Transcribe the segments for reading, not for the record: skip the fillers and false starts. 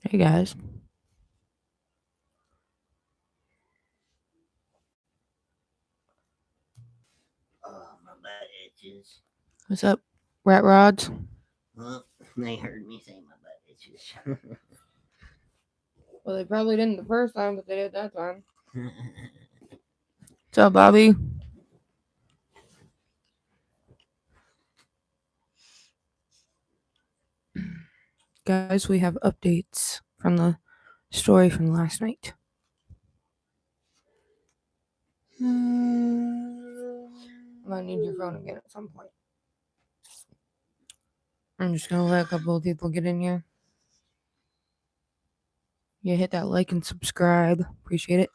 Hey guys. Oh, my butt itches. What's up, Rat Rods? Well, they heard me say my butt itches. Well, they probably didn't the first time, but they did that time. What's up, Bobby? Guys, we have updates from the story from last night. I might need your phone again at some point. I'm just gonna let a couple of people get in here. Yeah, hit that like and subscribe. Appreciate it.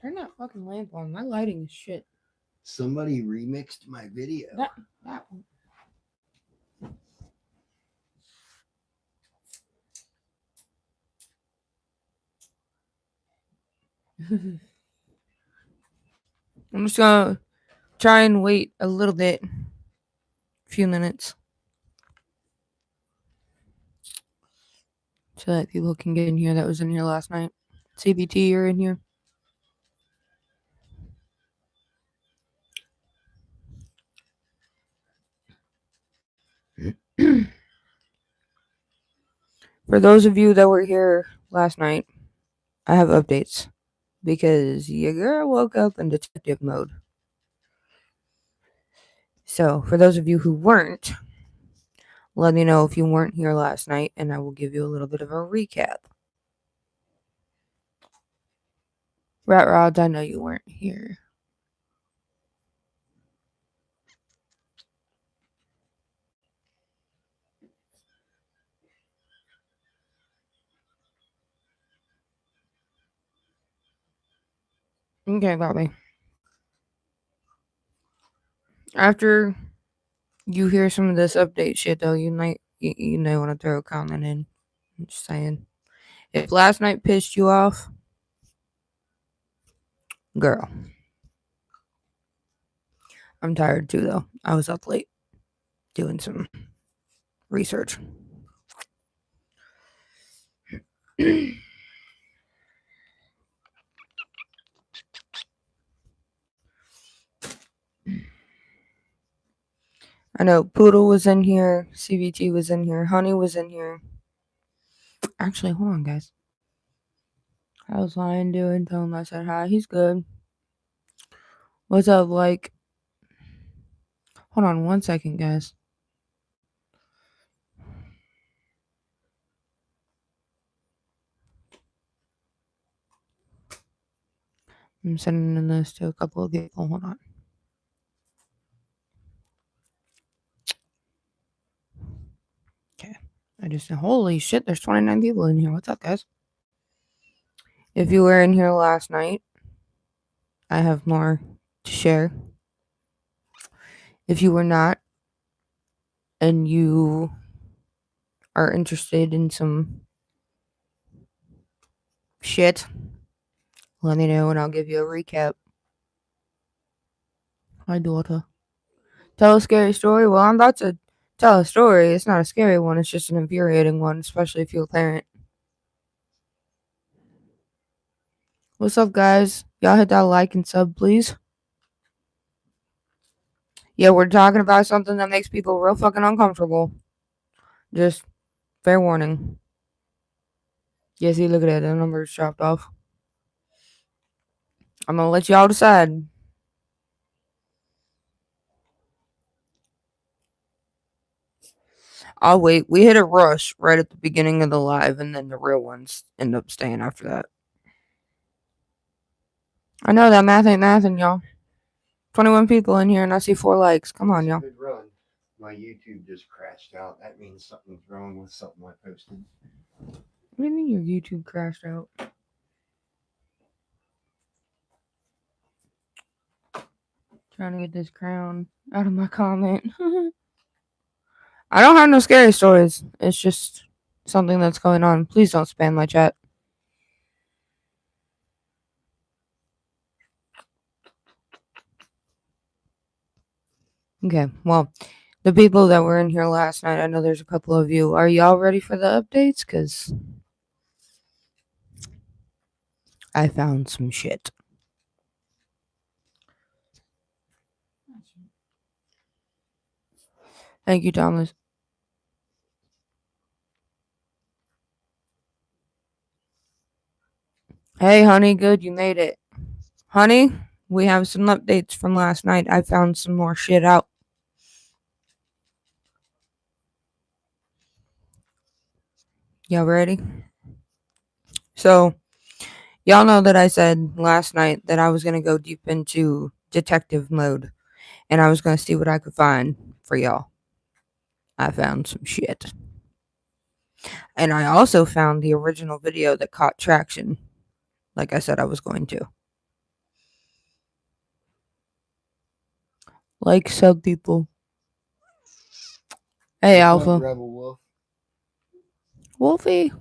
Turn that fucking lamp on. My lighting is shit. Somebody remixed my video. That one. I'm just gonna try and wait a little bit. A few minutes. So that people can get in here that was in here last night. CBT, you're in here. For those of you that were here last night, I have updates because your girl woke up in detective mode. So, for those of you who weren't, let me know if you weren't here last night and I will give you a little bit of a recap. Rat Rods, I know you weren't here. Okay, Bobby. After you hear some of this update shit, though, you might want to throw a comment in. I'm just saying. If last night pissed you off, girl. I'm tired too, though. I was up late doing some research. I know Poodle was in here, CVT was in here, Honey was in here. Actually, hold on, guys. How's Lion doing? Tell him I said hi. He's good. What's up, like? Hold on 1 second, guys. I'm sending this to a couple of people. Hold on. Okay. Holy shit, there's 29 people in here. What's up, guys? If you were in here last night, I have more to share. If you were not, and you are interested in some shit, let me know and I'll give you a recap. Hi, daughter. Tell a scary story? Well, I'm about to tell a story. It's not a scary one, it's just an infuriating one, especially if you're a parent. What's up, guys? Y'all hit that like and sub, please. Yeah, we're talking about something that makes people real fucking uncomfortable. Just fair warning. Yeah, see, look at it. The number's chopped off. I'm gonna let y'all decide. I'll wait. We hit a rush right at the beginning of the live, and then the real ones end up staying after that. I know that math ain't mathing, y'all. 21 people in here, and I see 4 likes. Come on, y'all. Good run. My YouTube just crashed out. That means something's wrong with something I posted. What do you mean your YouTube crashed out? Trying to get this crown out of my comment. I don't have no scary stories. It's just something that's going on. Please don't spam my chat. Okay, well, The people that were in here last night, I know there's a couple of you. Are y'all ready for the updates? Because I found some shit. Thank you, Thomas. Hey, honey, good, you made it. Honey, we have some updates from last night. I found some more shit out. Y'all ready? So, y'all know that I said last night that I was going to go deep into detective mode and I was going to see what I could find for y'all. I found some shit. And I also found the original video that caught traction, like I said I was going to. Like sub people. Hey, What's Alpha. up, Rebel Wolf? Wolfie.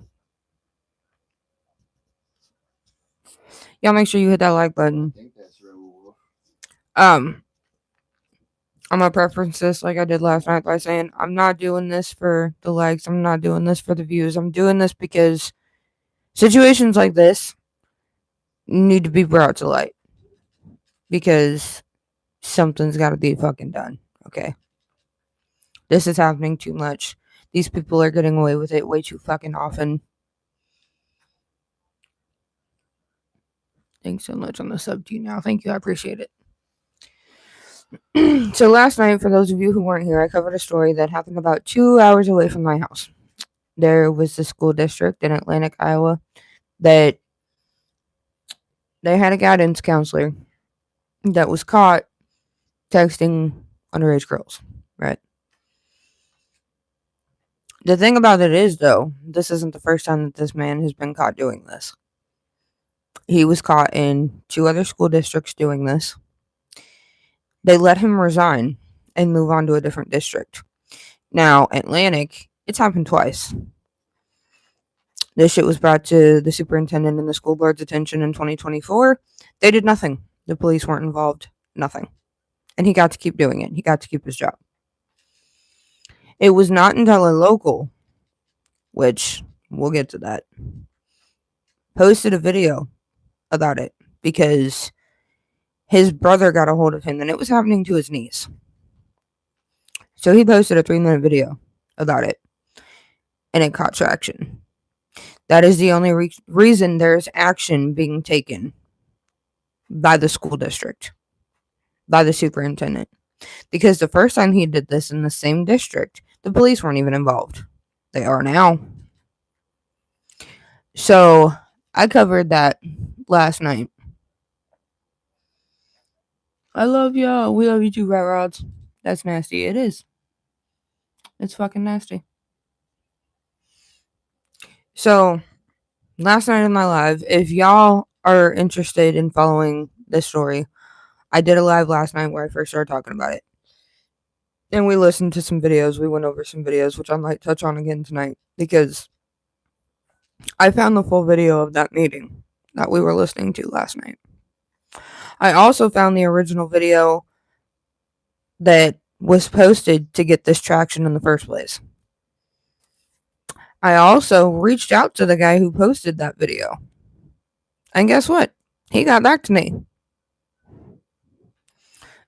Y'all make sure you hit that like I button. think that's Rebel Wolf. I'm gonna preference this like I did last night by saying I'm not doing this for the likes, I'm not doing this for the views. I'm doing this because situations like this need to be brought to light. Because something's gotta be fucking done. Okay. This is happening too much. These people are getting away with it way too fucking often. Thanks so much on the sub to you now. Thank you, I appreciate it. So last night, for those of you who weren't here, I covered a story that happened about 2 hours away from my house. There was the school district in Atlantic, Iowa, that they had a guidance counselor that was caught texting underage girls, right? The thing about it is, though, this isn't the first time that this man has been caught doing this. He was caught in 2 other school districts doing this. They let him resign and move on to a different district. Now, Atlantic, it's happened twice. This shit was brought to the superintendent and the school board's attention in 2024. They did nothing. The police weren't involved. Nothing. And he got to keep doing it. He got to keep his job. It was not until a local, which we'll get to that, posted a video about it because his brother got a hold of him and it was happening to his niece. So he posted a 3-minute video about it and it caught traction. That is the only reason there's action being taken by the school district, by the superintendent. Because the first time he did this in the same district, the police weren't even involved. They are now. So I covered that last night. I love y'all. We love you too, Rat Rods. That's nasty. It is. It's fucking nasty. So last night in my live, if y'all are interested in following this story, I did a live last night where I first started talking about it. And we listened to some videos. We went over some videos, which I might touch on again tonight because I found the full video of that meeting that we were listening to last night. I also found the original video that was posted to get this traction in the first place. I also reached out to the guy who posted that video. And guess what? He got back to me.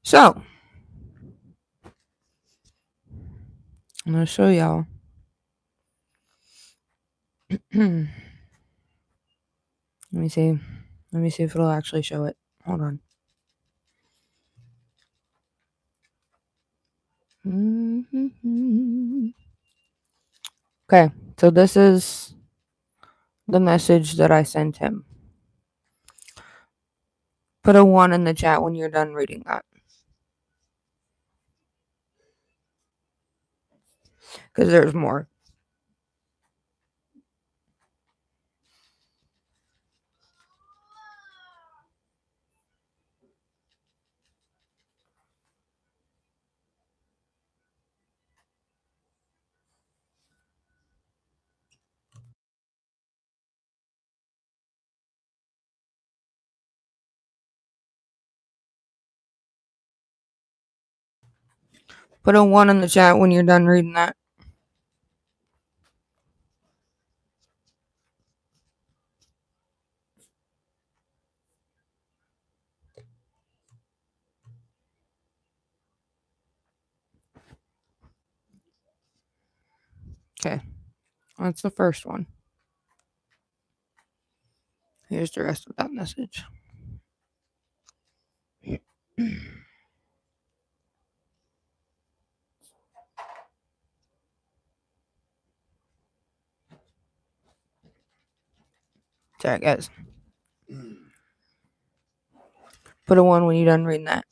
So, I'm going to show y'all. Let me see. Let me see if it'll actually show it. Hold on. Okay, so this is the message that I sent him. Put a 1 in the chat when you're done reading that. Because there's more. Put a 1 in the chat when you're done reading that. Okay. That's the first one. Here's the rest of that message. Sorry, guys. Put a 1 when you're done reading that.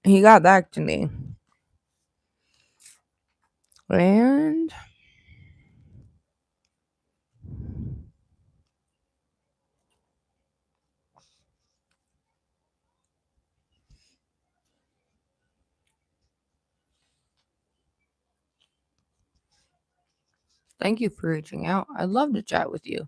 He got back to me. And thank you for reaching out. I'd love to chat with you.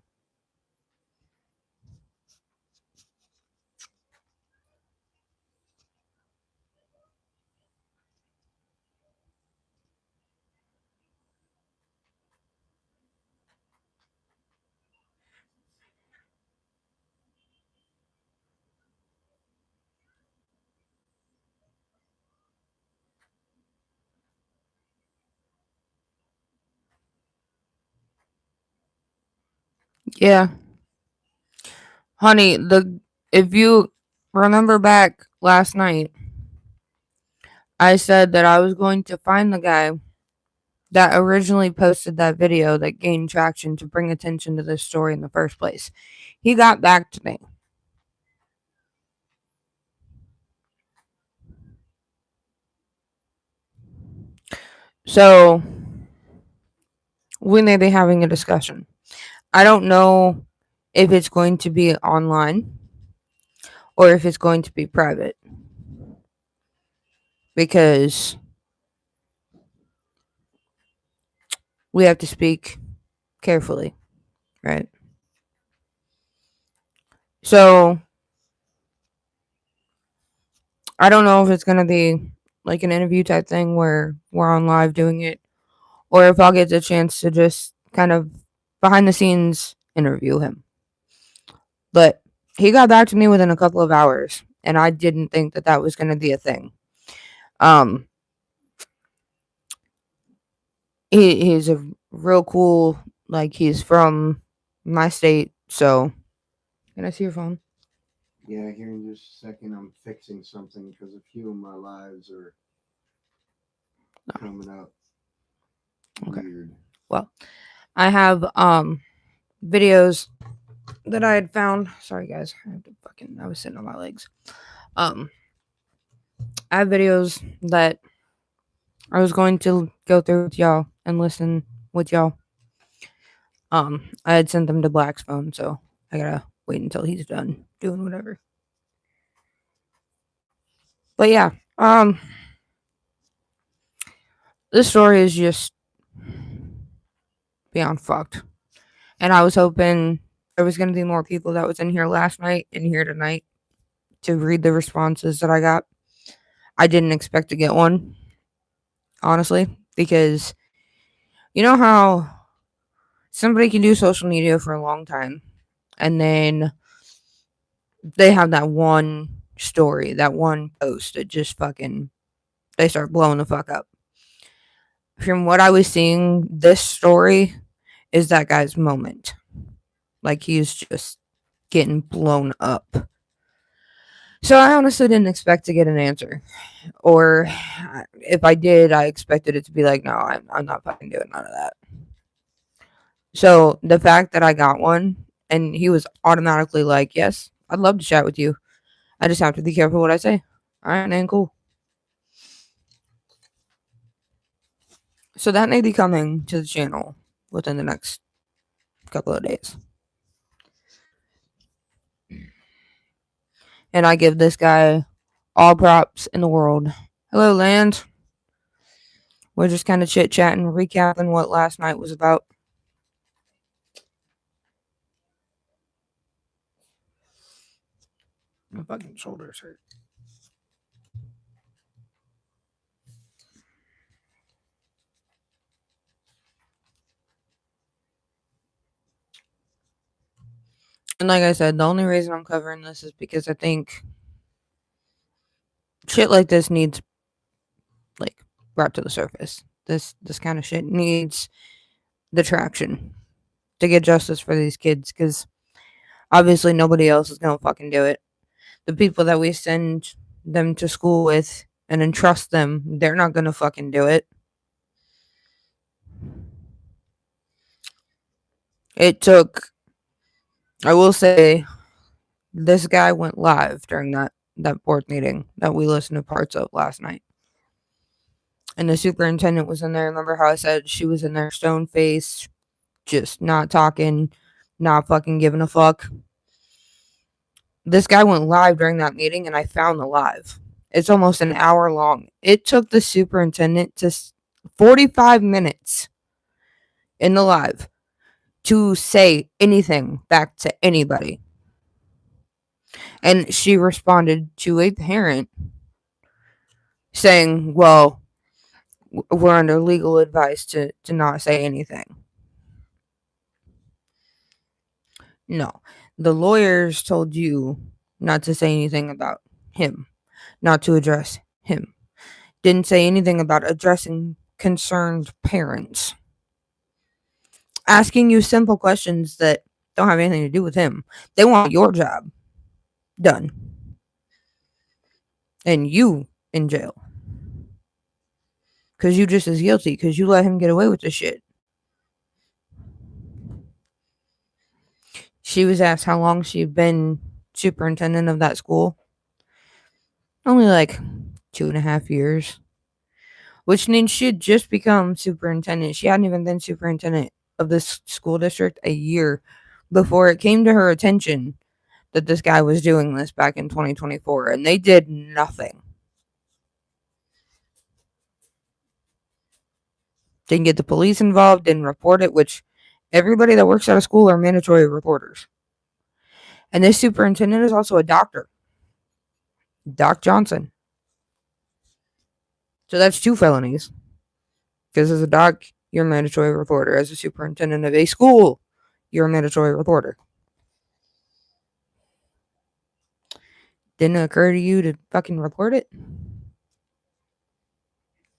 Yeah. Honey, if you remember back last night, I said that I was going to find the guy that originally posted that video that gained traction to bring attention to this story in the first place. He got back to me. So we may be having a discussion. I don't know if it's going to be online or if it's going to be private. Because we have to speak carefully, right? So I don't know if it's going to be like an interview type thing where we're on live doing it, or if I'll get the chance to just kind of behind the scenes interview him. But he got back to me within a couple of hours, and I didn't think that that was going to be a thing. He's a real cool, like, he's from my state, so. Can I see your phone? Yeah, here in just a second, I'm fixing something because a few of my lives are coming up. Okay. Weird. Well, I have videos that I had found. Sorry guys, I was sitting on my legs. I have videos that I was going to go through with y'all and listen with y'all. I had sent them to Black's phone, so I gotta wait until he's done doing whatever. But yeah, this story is just beyond fucked. And I was hoping there was gonna be more people that was in here last night and here tonight to read the responses that I got. I didn't expect to get one, honestly, because you know how somebody can do social media for a long time and then they have that one story, that one post that just fucking they start blowing the fuck up. From what I was seeing, this story is that guy's moment. Like he's just getting blown up. So I honestly didn't expect to get an answer. Or if I did, I expected it to be like, no, I'm not fucking doing none of that. So the fact that I got one and he was automatically like, yes, I'd love to chat with you. I just have to be careful what I say. All right, man, cool. So that may be coming to the channel within the next couple of days. And I give this guy All props in the world. Hello, Land. We're just kind of chit-chatting, recapping what last night was about. My fucking shoulders hurt. And like I said, the only reason I'm covering this is because I think shit like this needs, like, brought to the surface. This kind of shit needs the traction to get justice for these kids, because obviously nobody else is gonna fucking do it. The people that we send them to school with and entrust them, they're not gonna fucking do it. It took, I will say, this guy went live during that board meeting that we listened to parts of last night. And the superintendent was in there. Remember how I said she was in there stone faced, just not talking, not fucking giving a fuck? This guy went live during that meeting, and I found the live. It's almost an hour long. It took the superintendent to 45 minutes in the live to say anything back to anybody. And she responded to a parent saying, well, we're under legal advice to not say anything. No, the lawyers told you not to say anything about him, not to address him. Didn't say anything about addressing concerned parents. Asking you simple questions that don't have anything to do with him. They want your job done. And you in jail. Because you just as guilty, because you let him get away with this shit. She was asked how long she'd been superintendent of that school. Only like 2.5 years. Which means she had just become superintendent. She hadn't even been superintendent of this school district a year before it came to her attention that this guy was doing this back in 2024. And they did nothing. Didn't get the police involved, didn't report it, which everybody that works at a school are mandatory reporters. And this superintendent is also a doctor. Doc Johnson. So that's 2 felonies. Because as a doc, you're a mandatory reporter. As a superintendent of a school, you're a mandatory reporter. Didn't it occur to you to fucking report it?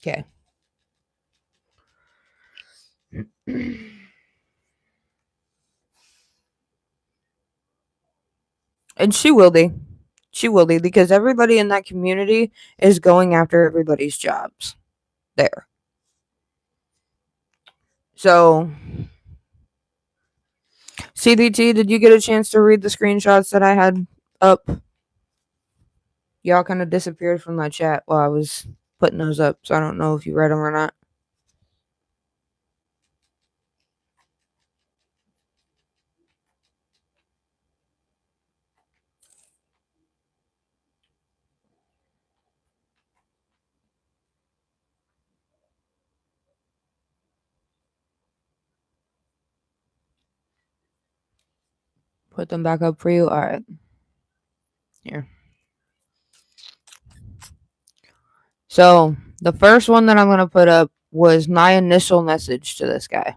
Okay. And she will be. She will be, because everybody in that community is going after everybody's jobs there. So, CBT, did you get a chance to read the screenshots that I had up? Y'all kind of disappeared from my chat while I was putting those up, so I don't know if you read them or not. Put them back up for you? Alright. Here. So, the first one that I'm going to put up was my initial message to this guy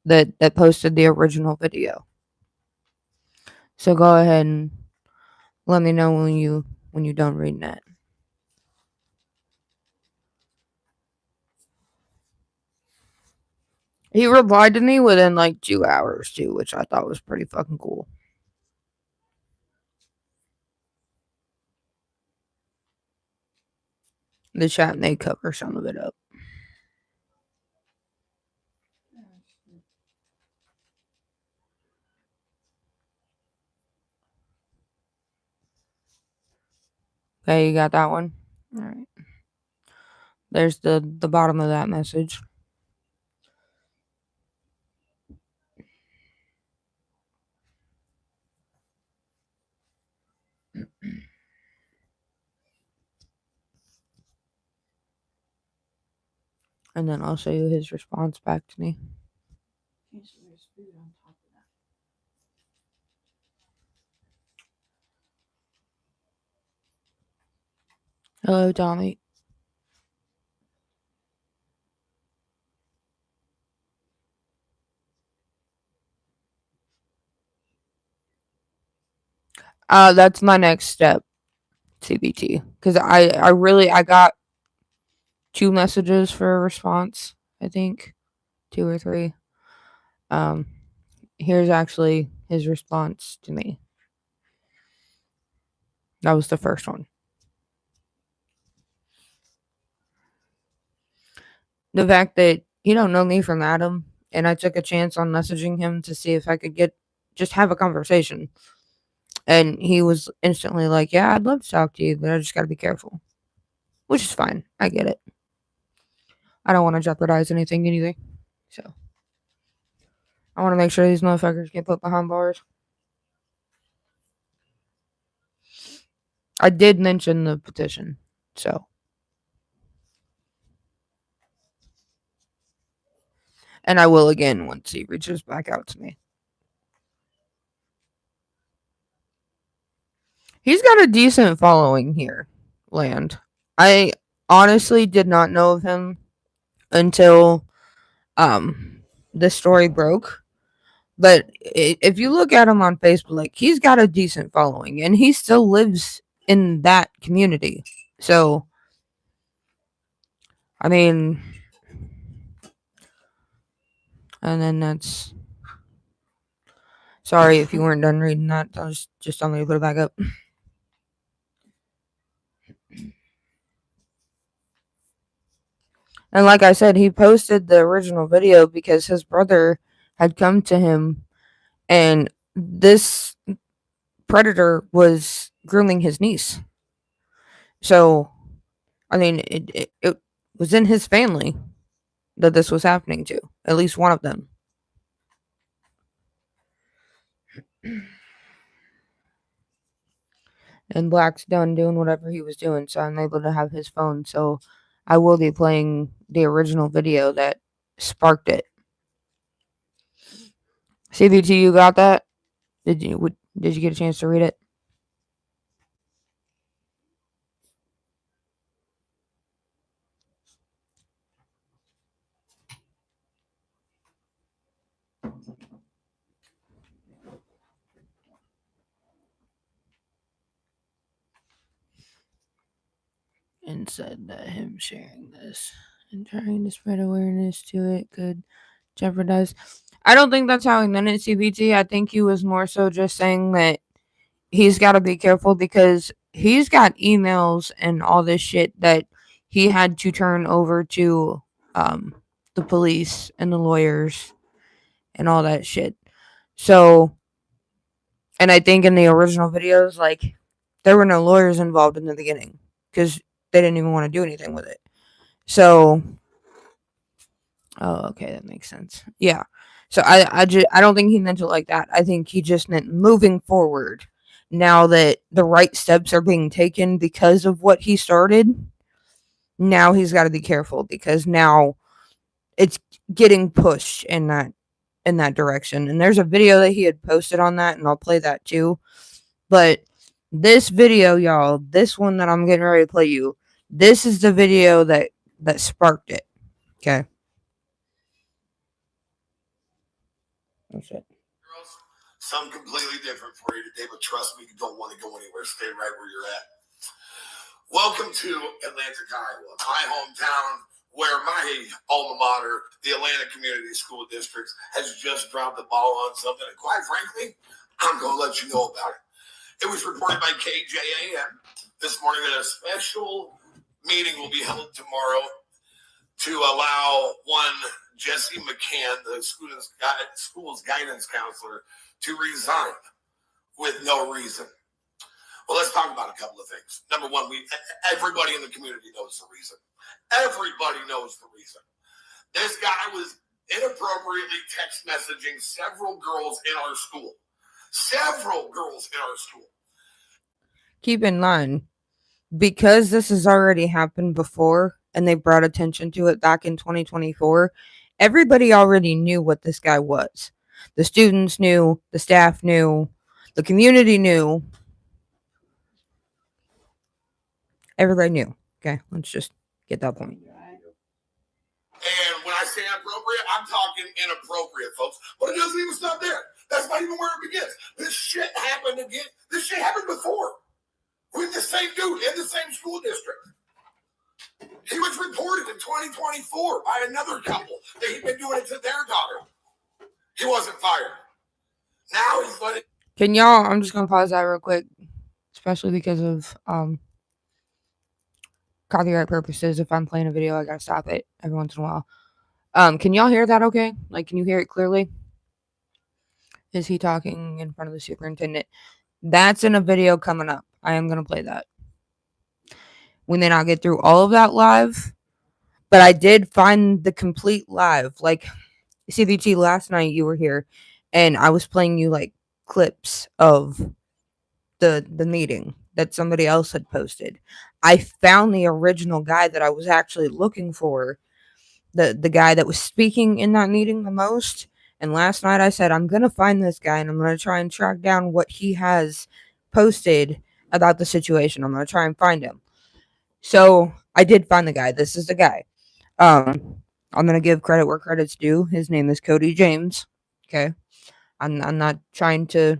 that posted the original video. So go ahead and let me know when you done reading that. He replied to me within like 2 hours too, which I thought was pretty fucking cool. The chat may cover some of it up. Okay, you got that one? Alright. There's the bottom of that message. And then I'll show you his response back to me. Okay, so there's food on top of that. Hello, Tommy. That's my next step, CBT. Because I got 2 messages for a response, I think. 2 or 3. Here's actually his response to me. That was the first one. The fact that he don't know me from Adam, and I took a chance on messaging him to see if I could just have a conversation. And he was instantly like, yeah, I'd love to talk to you, but I just gotta be careful. Which is fine. I get it. I don't want to jeopardize anything anyway. So I want to make sure these motherfuckers get put behind bars. I did mention the petition, so. And I will again once he reaches back out to me. He's got a decent following here, Land. I honestly did not know of him until the story broke. But if you look at him on Facebook, like, he's got a decent following, and he still lives in that community. So, I mean, and then that's. Sorry if you weren't done reading that. I was just telling me to put it back up. And like I said, he posted the original video because his brother had come to him, and this predator was grooming his niece. So, I mean, it was in his family that this was happening to, at least one of them. And Black's done doing whatever he was doing, so I'm able to have his phone. So I will be playing the original video that sparked it. CVT, you got that? Did you get a chance to read it? And said that him sharing this and trying to spread awareness to it could jeopardize. I don't think that's how he meant it, CBT. I think he was more so just saying that he's got to be careful because he's got emails and all this shit that he had to turn over to the police and the lawyers and all that shit. So, and I think in the original videos, like, there were no lawyers involved in the beginning because they didn't even want to do anything with it. So, oh, okay, that makes sense. Yeah. So I don't think he meant it like that. I think he just meant moving forward. Now that the right steps are being taken because of what he started, now he's got to be careful because now it's getting pushed in that direction. And there's a video that he had posted on that, and I'll play that too. But this video, y'all, this one that I'm getting ready to play you, this is the video that sparked it. Okay. Oh shit. Something completely different for you today, but trust me, you don't want to go anywhere. Stay right where you're at. Welcome to Atlantic, Iowa, my hometown, where my alma mater, the Atlanta Community School District, has just dropped the ball on something, and quite frankly, I'm going to let you know about it. It was reported by KJAM this morning that a special meeting will be held tomorrow to allow one Jesse McCann, the school's guidance counselor, to resign with no reason. Well, let's talk about a couple of things. Number one, everybody in the community knows the reason. Everybody knows the reason. This guy was inappropriately text messaging several girls in our school. Several girls in our school. Keep in mind, because this has already happened before, and they brought attention to it back in 2024, everybody already knew what this guy was. The students knew, the staff knew, the community knew. Everybody knew. Okay, let's just get that point. And when I say inappropriate, I'm talking inappropriate, folks. But it doesn't even stop there. That's not even where it begins. This shit happened again. This shit happened before. With the same dude in the same school district. He was reported in 2024 by another couple that he'd been doing it to their daughter. He wasn't fired. Now he's letting. Can y'all, I'm just gonna pause that real quick, especially because of copyright purposes. If I'm playing a video, I gotta stop it every once in a while. Can y'all hear that okay? Like, can you hear it clearly? Is he talking in front of the superintendent? That's in a video coming up. I am gonna play that. We may not get through all of that live, but I did find the complete live. Like, CVT, last night you were here, and I was playing you like clips of the meeting that somebody else had posted. I found the original guy that I was actually looking for, the guy that was speaking in that meeting the most. And last night I said, I'm gonna find this guy and I'm gonna try and track down what he has posted about the situation. I'm gonna try and find him. So I did find the guy. This is the guy. I'm gonna give credit where credit's due. His name is Cody James. Okay. I'm not trying to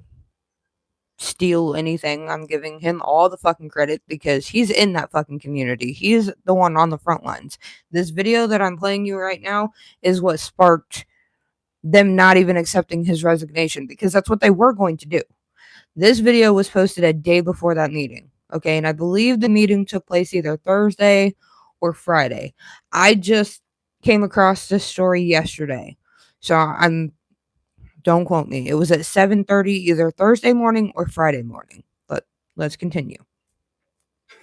steal anything. I'm giving him all the fucking credit because he's in that fucking community. He's the one on the front lines. This video that I'm playing you right now is what sparked them not even accepting his resignation, because that's what they were going to do. This video was posted a day before that meeting. Okay, and I believe the meeting took place either Thursday or Friday. I just came across this story yesterday. So don't quote me. It was at 7:30 either Thursday morning or Friday morning. But let's continue.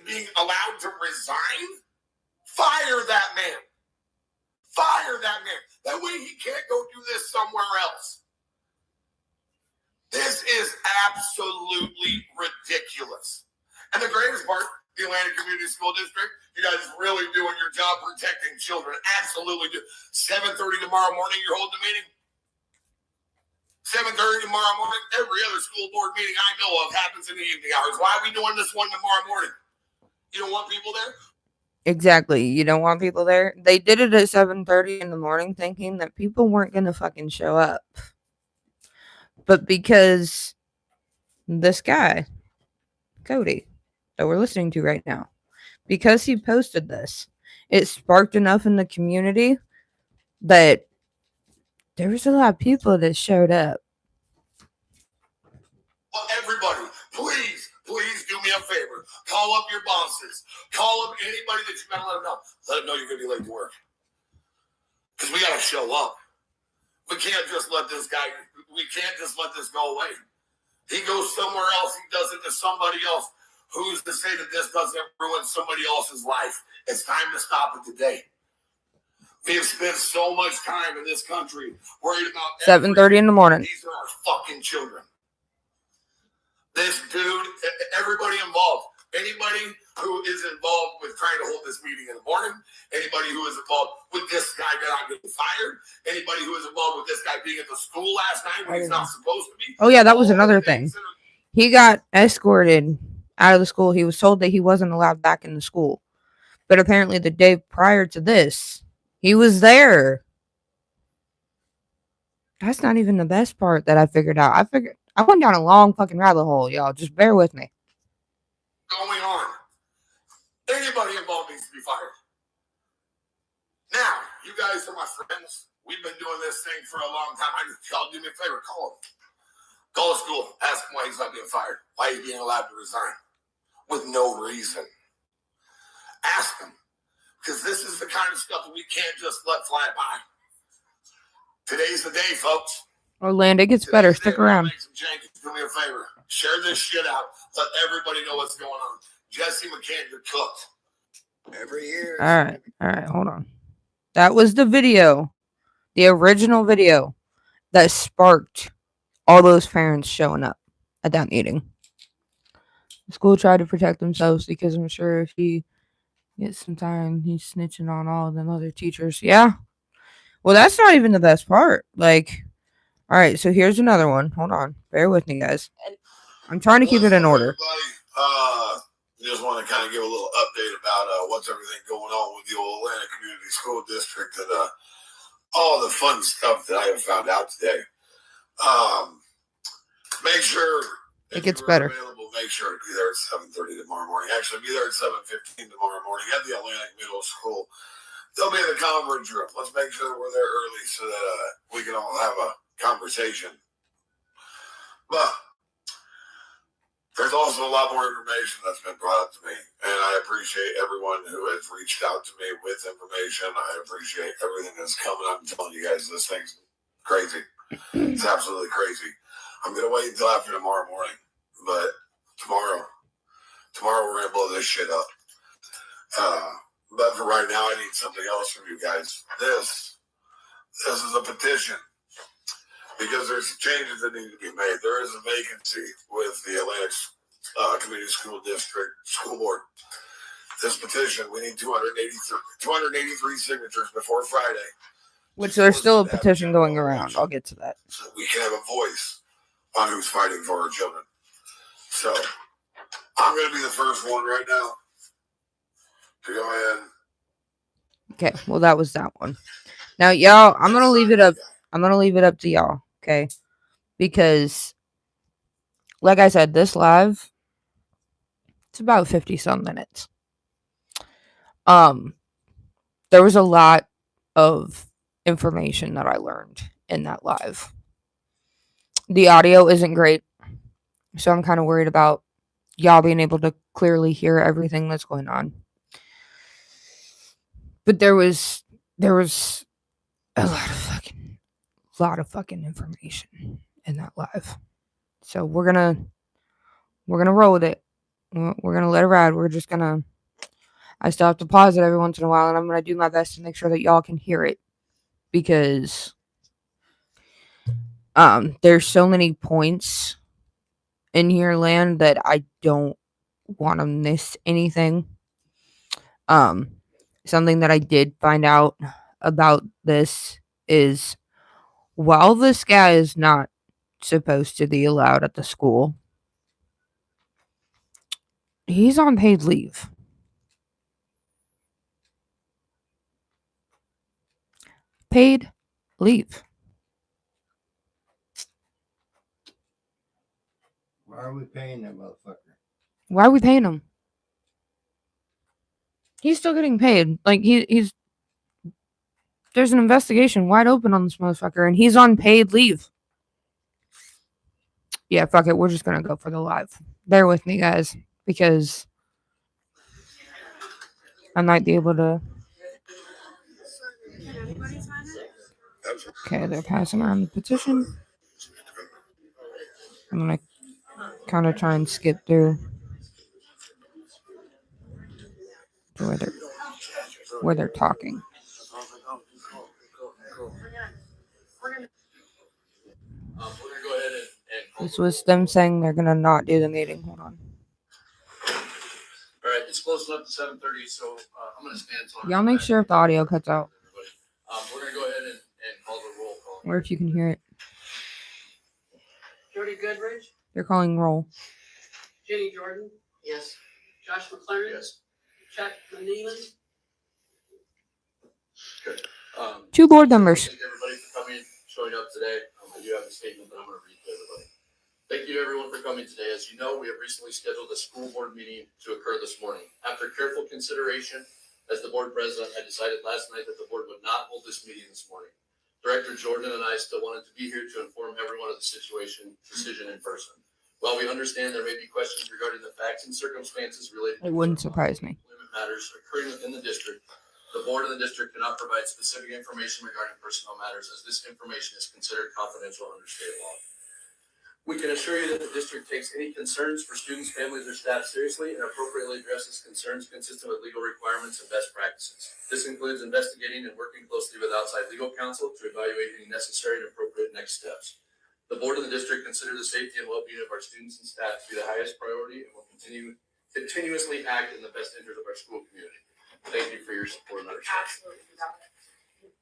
Being allowed to resign? Fire that man. Fire that man. That way he can't go do this somewhere else. This is absolutely ridiculous. And the greatest part, the Atlanta Community School District, you guys really doing your job protecting children. Absolutely do. 7:30 tomorrow morning, you're holding a meeting. 7:30 tomorrow morning. Every other school board meeting I know of happens in the evening hours. Why are we doing this one tomorrow morning? You don't want people there? Exactly. You don't want people there. They did it at 7:30 in the morning thinking that people weren't going to fucking show up. But because this guy, Cody, that we're listening to right now, because he posted this, it sparked enough in the community that there was a lot of people that showed up. Well, everybody, please do me a favor. Call up your bosses. Call up anybody that you gotta let them know. Let them know you're gonna be late to work. Because we gotta show up. We can't just let this go away. He goes somewhere else, he does it to somebody else. Who's to say that this doesn't ruin somebody else's life? It's time to stop it today. We have spent so much time in this country worried about 7:30 in the morning. These are our fucking children. This dude, everybody involved, anybody who is involved with trying to hold this meeting in the morning, anybody who is involved with this guy not getting fired, anybody who is involved with this guy being at the school last night when he's not supposed to be. Oh yeah, that was another thing. He got escorted out of the school. He was told that he wasn't allowed back in the school. But apparently the day prior to this, he was there. That's not even the best part that I figured out. I went down a long fucking rabbit hole, y'all. Just bear with me. Going on. Anybody involved needs to be fired. Now, you guys are my friends. We've been doing this thing for a long time. I need y'all do me a favor. Call him. Call the school. Ask him why he's not being fired. Why he's being allowed to resign. With no reason. Ask him. Because this is the kind of stuff that we can't just let fly by. Today's the day, folks. Orlando gets better. Stick around. Make some changes. Do me a favor. Share this shit out. Let everybody know what's going on. Jesse McCann, you're cooked. Every year. All right. Hold on. That was the video, the original video that sparked all those parents showing up at that meeting. The school tried to protect themselves because I'm sure if he Get some time. He's snitching on all them other teachers. Yeah. Well, that's not even the best part. Like, all right, so here's another one. Hold on. Bear with me, guys. I'm trying to keep it in order. Just want to kind of give a little update about what's everything going on with the old Atlanta Community School District and all the fun stuff that I have found out today. Make sure it gets better. Available, make sure to be there at 7:30 tomorrow morning. Actually, be there at 7:15 tomorrow morning at the Atlantic Middle School. They'll be in the conference room. Let's make sure we're there early so that we can all have a conversation. But there's also a lot more information that's been brought up to me, and I appreciate everyone who has reached out to me with information. I appreciate everything that's coming. I'm telling you guys, this thing's crazy. It's absolutely crazy. I'm going to wait until after tomorrow morning, but tomorrow we're going to blow this shit up. But for right now, I need something else from you guys. This is a petition because there's changes that need to be made. There is a vacancy with the Atlantic Community School District School Board. This petition, we need 283 signatures before Friday. Which there's still a petition going around. I'll get to that. So we can have a voice on who's fighting for our children. So I'm going to be the first one right now to go ahead. Okay, well that was that one. Now, y'all, I'm gonna leave it up. I'm gonna leave it up to y'all, okay? Because, like I said, this live, it's about 50-some minutes. There was a lot of information that I learned in that live. The audio isn't great, so I'm kind of worried about y'all being able to clearly hear everything that's going on. But there was a lot of fucking information in that live. So we're gonna roll with it. We're gonna let it ride. I still have to pause it every once in a while, and I'm gonna do my best to make sure that y'all can hear it, because there's so many points in here, land, that I don't want to miss anything. Something that I did find out about this is, while this guy is not supposed to be allowed at the school, he's on paid leave. Paid leave. Why are we paying that motherfucker? Why are we paying him? He's still getting paid. Like, he's there's an investigation wide open on this motherfucker, and he's on paid leave. Yeah, fuck it. We're just gonna go for the live. Bear with me, guys, because I might be able to. Okay, they're passing around the petition. I'm gonna kind of try and skip through to where they're talking. This was them saying they're gonna not do the meeting. Hold on. All right, it's close enough to 7:30, so I'm gonna stand. Y'all make sure if the audio cuts out, we're gonna go ahead and call the roll call. or if you can hear it. Jody Goodrich, They're calling roll. Jenny Jordan, Yes. Josh McLaren, Yes. Chuck Nealon. Good. 2 board members. Thank everybody for coming, showing up today. I do have a statement that I'm going to read to everybody. Thank you to everyone for coming today. As you know, we have recently scheduled a school board meeting to occur this morning. After careful consideration, as the board president, I decided last night that the board would not hold this meeting this morning. Director Jordan and I still wanted to be here to inform everyone of the decision in person. While we understand there may be questions regarding the facts and circumstances related It wouldn't surprise me. employment matters occurring within the district, the board and the district cannot provide specific information regarding personnel matters, as this information is considered confidential under state law. We can assure you that the district takes any concerns for students, families, or staff seriously and appropriately addresses concerns consistent with legal requirements and best practices. This includes investigating and working closely with outside legal counsel to evaluate any necessary and appropriate next steps. The board and the district consider the safety and well-being of our students and staff to be the highest priority and will continuously act in the best interest of our school community. Thank you for your support and understanding. Absolutely not.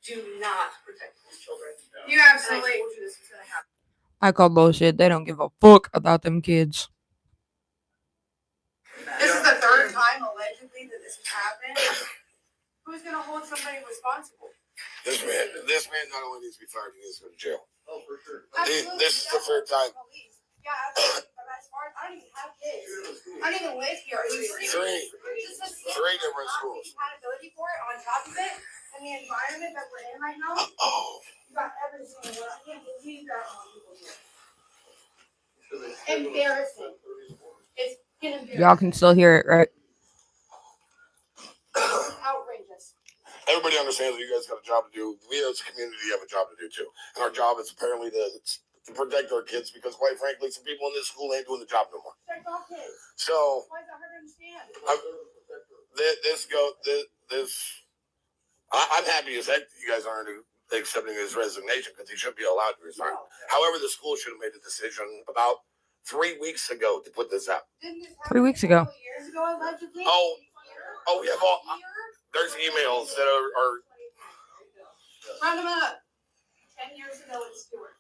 Do not protect these children. You absolutely told you this was gonna happen. I call bullshit. They don't give a fuck about them kids. This is the third time allegedly that this has happened. Who's gonna hold somebody responsible? This man not only needs to be fired, he needs to go to jail. Oh, for sure. Absolutely, This is the third time. police. Yeah, absolutely. But as far as I don't even have kids. I don't even live here. Are you serious? Three different schools. Accountability for it on top of it, and the environment that we're in right now. Oh, You got every single one. I can't believe that on people here. Embarrassing. It's embarrassing. Y'all can still hear it, right? Outrageous. everybody understands that you guys got a job to do. We as a community have a job to do too, and our job is apparently to protect our kids because, quite frankly, some people in this school ain't doing the job no more. Protect all kids. So Why is that hard to understand? I'm happy as heck that you guys aren't accepting his resignation because he should be allowed to resign. However, the school should have made a decision about 3 weeks ago to put this out. Didn't this 3 weeks ago. happen a couple years ago, allegedly? Oh, we have all. There's emails that are. Round them up. 10 years ago in Stewart.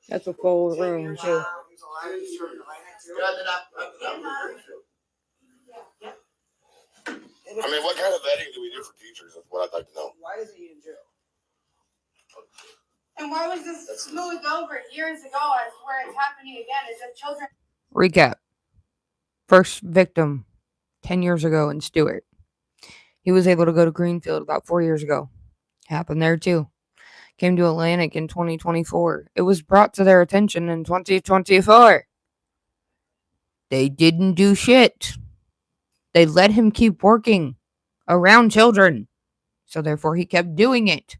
That's a full room, too. I mean, what kind of vetting do we do for teachers? That's what I'd like to know. Why is he in jail? And why was this smoothed over years ago as where it's happening again? Is that children? Recap. First victim 10 years ago in Stewart. He was able to go to Greenfield about 4 years ago. Happened there too. Came to Atlantic in 2024. It was brought to their attention in 2024. They didn't do shit. They let him keep working around children. So therefore he kept doing it.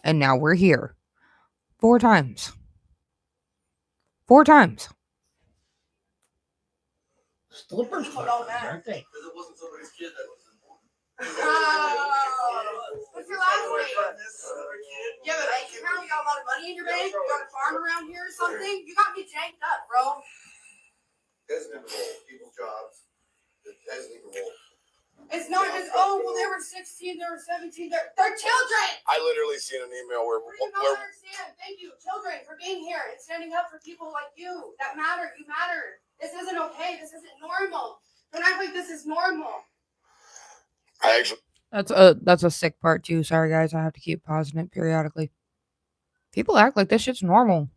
And now we're here. 4 times. 4 times. Slippers People don't matter. aren't they? Because it wasn't somebody's kid that was important. What's your last name? You have a bank account? You got a lot of money in your bank? You got a farm around here or something? You got me janked up, bro. Doesn't even roll. People's jobs. It doesn't even roll. It's not just, oh, well, they were 16, they were 17. They're children! I literally seen an email where What do you not understand? Thank you, children, for being here and standing up for people like you that matter. You matter. This isn't okay. This isn't normal. Don't act like this is normal. I actually. That's a sick part too. Sorry guys, I have to keep pausing it periodically. People act like this shit's normal.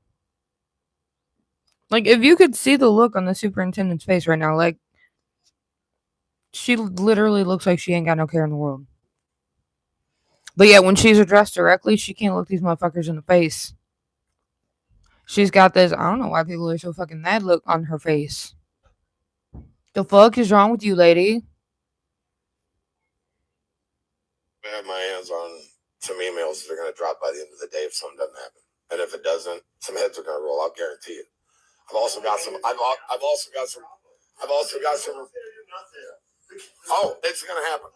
Like if you could see the look on the superintendent's face right now, like she literally looks like she ain't got no care in the world. But yet when she's addressed directly, she can't look these motherfuckers in the face. She's got this, I don't know why people are so fucking mad look on her face. The fuck is wrong with you, lady? I have my hands on some emails that are going to drop by the end of the day if something doesn't happen. And if it doesn't, some heads are going to roll. I'll guarantee it. I've also got some. Oh, it's going to happen.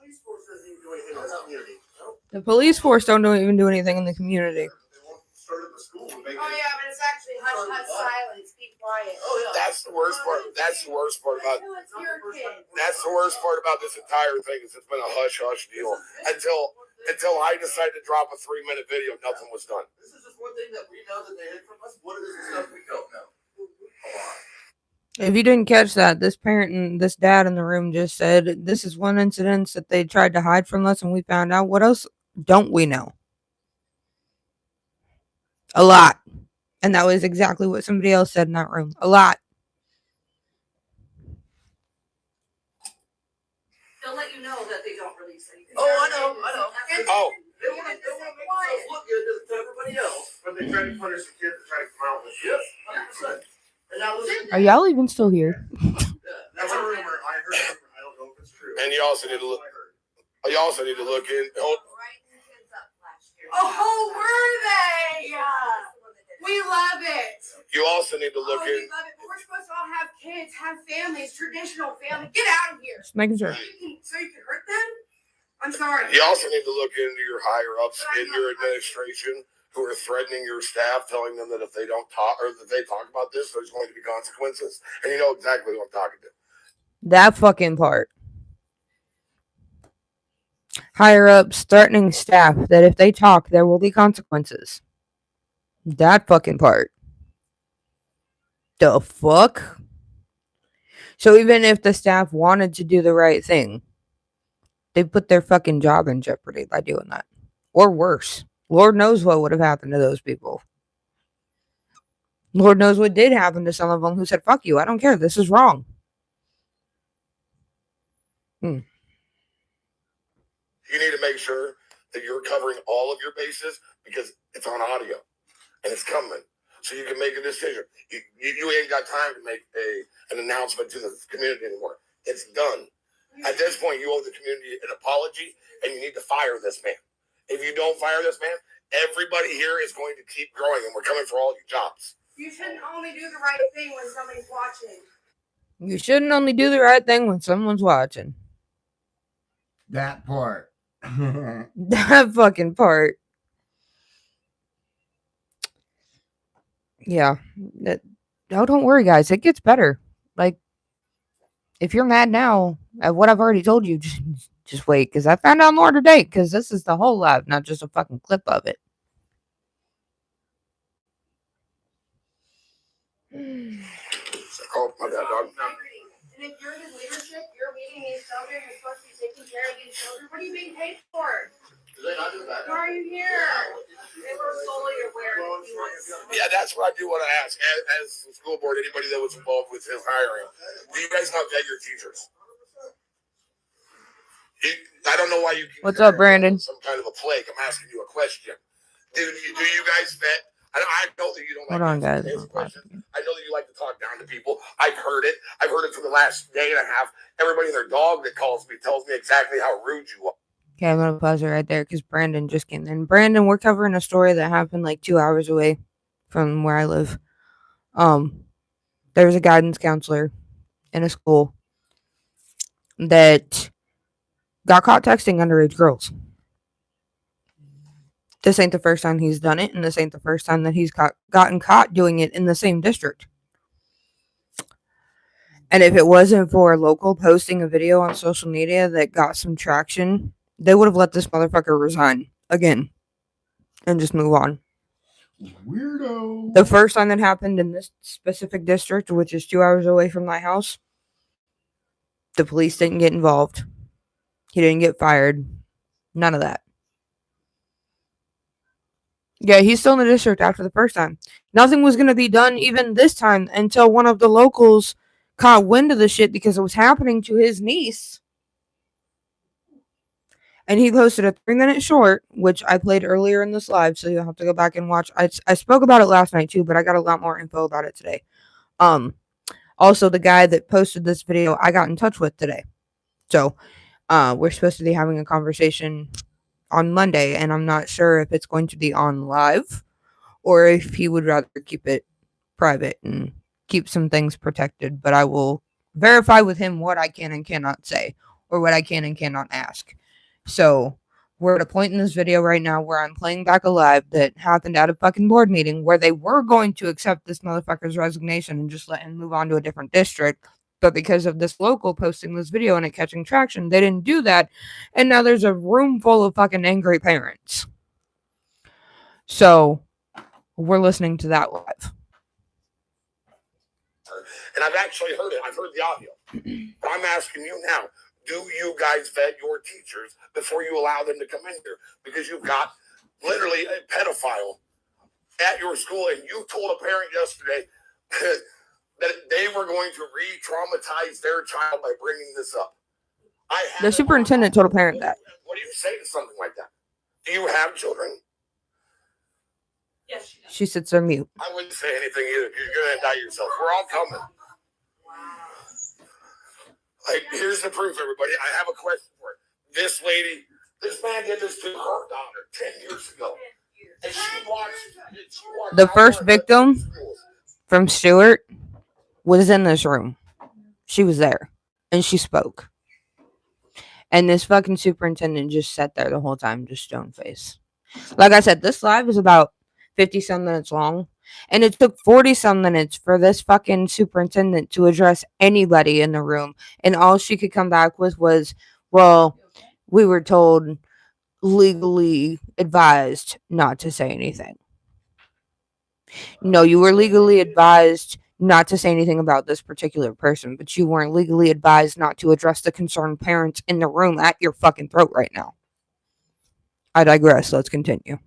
The police force don't even do anything in the community. Oh, yeah, but it's actually hush, hush, silence. Be quiet. That's the worst part. That's the worst part about. Until it's your kid. That's the worst part about this entire thing is it's been a hush hush deal until I decided to drop a 3-minute video. Nothing was done. This is just one thing that we know that they hid from us. What is the stuff we don't know? If you didn't catch that, this parent and this dad in the room just said this is one incident that they tried to hide from us and we found out. What else don't we know? A lot. And that was exactly what somebody else said in that room. A lot. They'll let you know that they don't release anything. Oh, I know. Oh, They want to make themselves look good to everybody else. But they try to punish the kids that try to come out with Yes, 100%. And now listen. Are y'all even still here? That's a rumor. I heard a rumor. I don't know if it's true. and you also need to look. You also need to look in. Oh, were they? We love it. You also need to look Oh, in. we love it. But we're supposed to all have kids, have families, traditional families. Get out of here. Just making sure. So you can hurt them? I'm sorry. You also need to look into your higher ups in your administration who are threatening your staff, telling them that if they don't talk or that they talk about this, there's going to be consequences. And you know exactly who I'm talking to. That fucking part. higher ups threatening staff that if they talk, there will be consequences. That fucking part. The fuck? So even if the staff wanted to do the right thing, they put their fucking job in jeopardy by doing that. Or worse. Lord knows what would have happened to those people. Lord knows what did happen to some of them who said, fuck you, I don't care, this is wrong. You need to make sure that you're covering all of your bases because it's on audio and it's coming. So you can make a decision. You ain't got time to make an announcement to the community anymore. It's done. At this point, you owe the community an apology and you need to fire this man. If you don't fire this man, everybody here is going to keep growing and we're coming for all your jobs. You shouldn't only do the right thing when somebody's watching. You shouldn't only do the right thing when someone's watching. That part. That fucking part. Yeah. No, don't worry, guys. It gets better. Like, if you're mad now at what I've already told you, just wait, because I found out more today, because this is the whole live, not just a fucking clip of it. Oh, my bad, dog. And if you're his leadership, you're leading these children, you're supposed to be taking care of these children. What are you being paid for? Do they not do that? Why are you here? They were solely aware that he was. Yeah, that's what I do want to ask. As the school board, anybody that was involved with his hiring, do you guys not vet your teachers? I don't know why you keep What's up, Brandon? some kind of a plague. I'm asking you a question. Do you guys vet? I know that you don't like Hold on, to guys. answer questions. I know that you like to talk down to people. I've heard it. I've heard it for the last day and a half. Everybody and their dog that calls me tells me exactly how rude you are. Okay, I'm gonna pause it right there because Brandon just came in. Brandon, we're covering a story that happened like 2 hours away from where I live. There was a guidance counselor in a school that got caught texting underage girls. This ain't the first time he's done it, and this ain't the first time that he's gotten caught doing it in the same district. And if it wasn't for local posting a video on social media that got some traction, they would have let this motherfucker resign again and just move on. Weirdo. The first time that happened in this specific district, which is 2 hours away from my house, the police didn't get involved. He didn't get fired. None of that. Yeah, he's still in the district after the first time. Nothing was going to be done even this time until one of the locals caught wind of the shit because it was happening to his niece. And he posted a 3-minute short, which I played earlier in this live, so you'll have to go back and watch. I spoke about it last night too, but I got a lot more info about it today. Also, the guy that posted this video, I got in touch with today. So, we're supposed to be having a conversation on Monday, and I'm not sure if it's going to be on live or if he would rather keep it private and keep some things protected. But I will verify with him what I can and cannot say or what I can and cannot ask. So we're at a point in this video right now where I'm playing back a live that happened at a fucking board meeting where they were going to accept this motherfucker's resignation and just let him move on to a different district. But because of this local posting this video and it catching traction, they didn't do that. And now there's a room full of fucking angry parents. So we're listening to that live. And I've actually heard it. I've heard the audio. But I'm asking you now, do you guys vet your teachers before you allow them to come in here? Because you've got literally a pedophile at your school, and you told a parent yesterday that they were going to re-traumatize their child by bringing this up. The superintendent told a parent that. What do you say to something like that? Do you have children? Yes, she does. She sits on mute. I wouldn't say anything either. You're going to indict yourself. We're all coming. Like, here's the proof, everybody. I have a question for you. This lady, this man did this to her daughter 10 years ago. And she watched The first victim from Stewart was in this room. She was there. And she spoke. And this fucking superintendent just sat there the whole time, just stone face. Like I said, this live is about 50-some minutes long. And it took 40-some minutes for this fucking superintendent to address anybody in the room. And all she could come back with was, well, we were told legally advised not to say anything. No, you were legally advised not to say anything about this particular person, but you weren't legally advised not to address the concerned parents in the room at your fucking throat right now. I digress. Let's continue.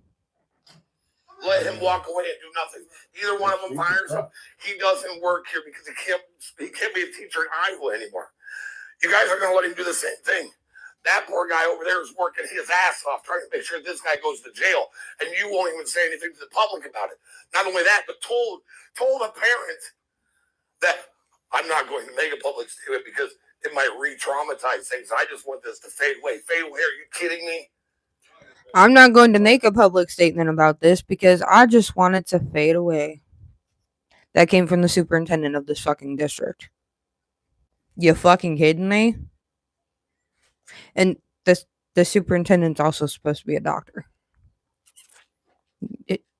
Let him walk away and do nothing. Either one of them fires him. He doesn't work here because he can't be a teacher in Iowa anymore. You guys are going to let him do the same thing. That poor guy over there is working his ass off trying to make sure this guy goes to jail, and you won't even say anything to the public about it. Not only that, but told a parent that I'm not going to make a public statement because it might re-traumatize things. I just want this to fade away. Fade away? Are you kidding me? I'm not going to make a public statement about this because I just want it to fade away. That came from the superintendent of this fucking district. You fucking kidding me? And the superintendent's also supposed to be a doctor.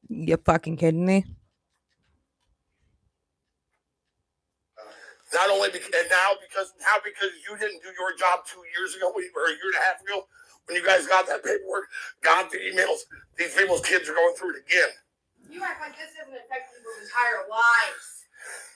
You fucking kidding me? Not only because you didn't do your job 2 years ago or a year and a half ago when you guys got that paperwork, got the emails. These people's kids are going through it again. You act like this doesn't affect people's entire lives.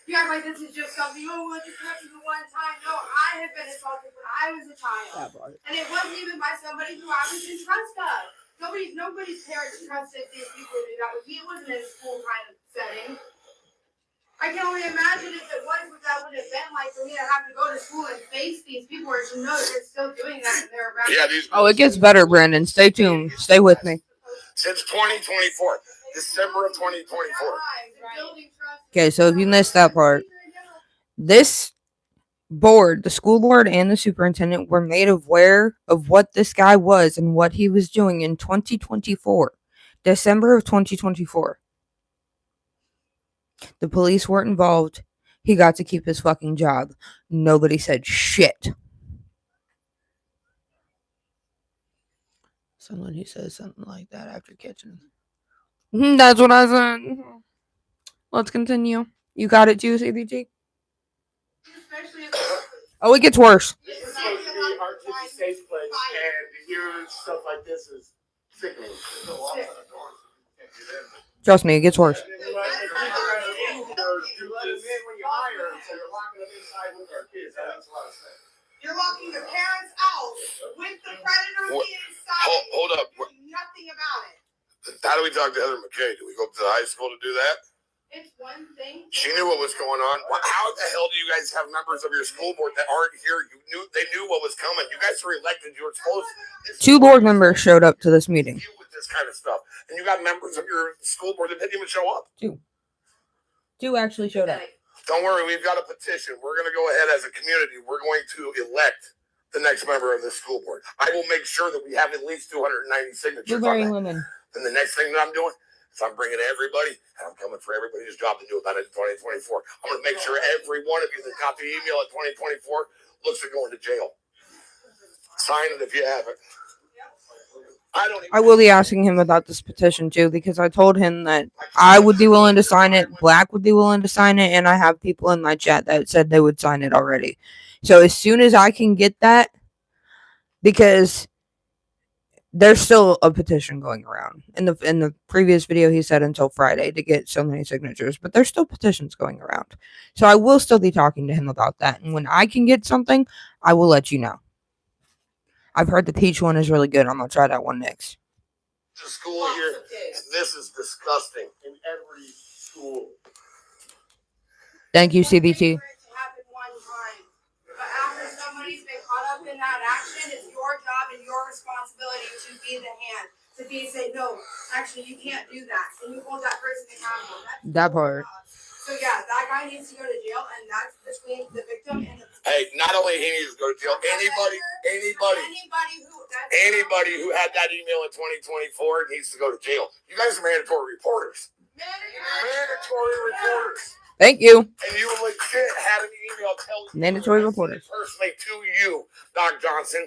You act like this is just something, oh, it just happened one time. No, I have been assaulted when I was a child. And it wasn't even by somebody who I was in trust of. Nobody's parents trusted these people to do that with me. It wasn't in a school kind of setting. I can only imagine if it was what that would have been like for me to have to go to school and face these people where you know they're still doing that and they're around. Yeah, It gets better, Brandon. Stay tuned. Stay with me. Since 2024, December of 2024. Okay, so if you missed that part, this board, the school board and the superintendent were made aware of what this guy was and what he was doing in 2024, December of 2024. The police weren't involved. He got to keep his fucking job. Nobody said shit. Someone who says something like that after catching. That's what I said. Let's continue. You got it too, CBT? Oh, it gets worse. This is supposed to be our kids' safe place, and to hear stuff like this is sickening. Trust me, it gets worse. You're locking the parents out with the predator inside. Hold up. Nothing about it. How do we talk to Heather McKay? Do we go up to the high school to do that? It's one thing. She knew what was going on. How the hell do you guys have members of your school board that aren't here? They knew what was coming. You guys were elected. You were supposed to. 2 board members showed up to this meeting. Deal with this kind of stuff, and you got members of your school board that didn't even show up. 2 actually showed up. Don't worry, we've got a petition. We're going to go ahead as a community. We're going to elect the next member of the school board. I will make sure that we have at least 290 signatures Blueberry on that. women. And the next thing that I'm doing is I'm bringing everybody, and I'm coming for everybody's job to do about it in 2024. I'm going to make sure every one of you that got the email in 2024 looks at going to jail. Sign it if you haven't. I will be asking him about this petition too, because I told him that I would be willing to sign it, Black would be willing to sign it, and I have people in my chat that said they would sign it already. So as soon as I can get that, because there's still a petition going around. In the previous video, he said until Friday to get so many signatures, but there's still petitions going around. So I will still be talking to him about that, and when I can get something, I will let you know. I've heard the peach one is really good. I'm going to try that one next. The school here, this is disgusting in every school. Thank you, CBT. But after somebody's been caught up in that action, it's your job and your responsibility to be the hand. To say, no, actually, you can't do that. And you hold that person accountable. That part. So, yeah, that guy needs to go to jail, and that's between the victim and the... Hey, not only he needs to go to jail, anybody who had that email in 2024 needs to go to jail. You guys are mandatory reporters. Mandatory reporters. Thank you. And you legit had an email telling Mandatory reporters. Personally to you, Doc Johnson,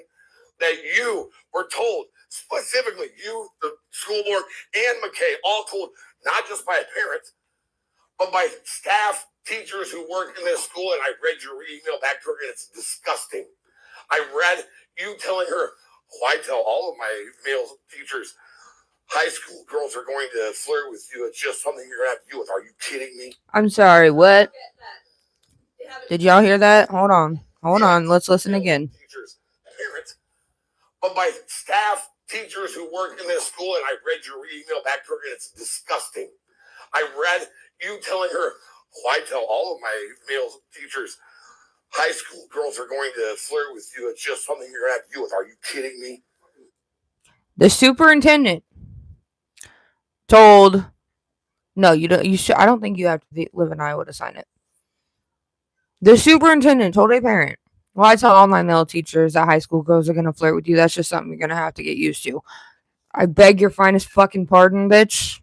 that you were told, specifically you, the school board, and McKay, all told, not just by a parent, but by staff, teachers who work in this school, and I read your email back to her, and it's disgusting. I read you telling her, Well, I tell all of my male teachers, high school girls are going to flirt with you. It's just something you're going to have to deal with. Are you kidding me? I'm sorry, what? Get that. They haven't- Did y'all hear that? Hold on. Let's listen again. Teachers, parents, but my staff, teachers who work in this school, and I read your email back to her, and it's disgusting. I read you telling her, well, I tell all of my male teachers, high school girls are going to flirt with you. It's just something you're going to have to deal with. Are you kidding me? The superintendent told, no, you don't. I don't think you have to live in Iowa to sign it. The superintendent told a parent, well, I tell all my male teachers that high school girls are going to flirt with you. That's just something you're going to have to get used to. I beg your finest fucking pardon, bitch.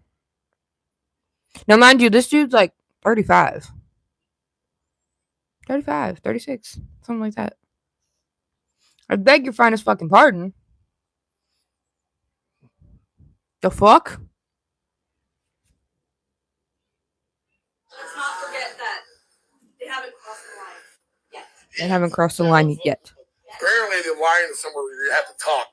Now, mind you, this dude's like 35. 35, 36, something like that. I beg your finest fucking pardon. The fuck? Let's not forget that they haven't crossed the line yet. They haven't crossed the line yet. Apparently, the line is somewhere where you have to talk.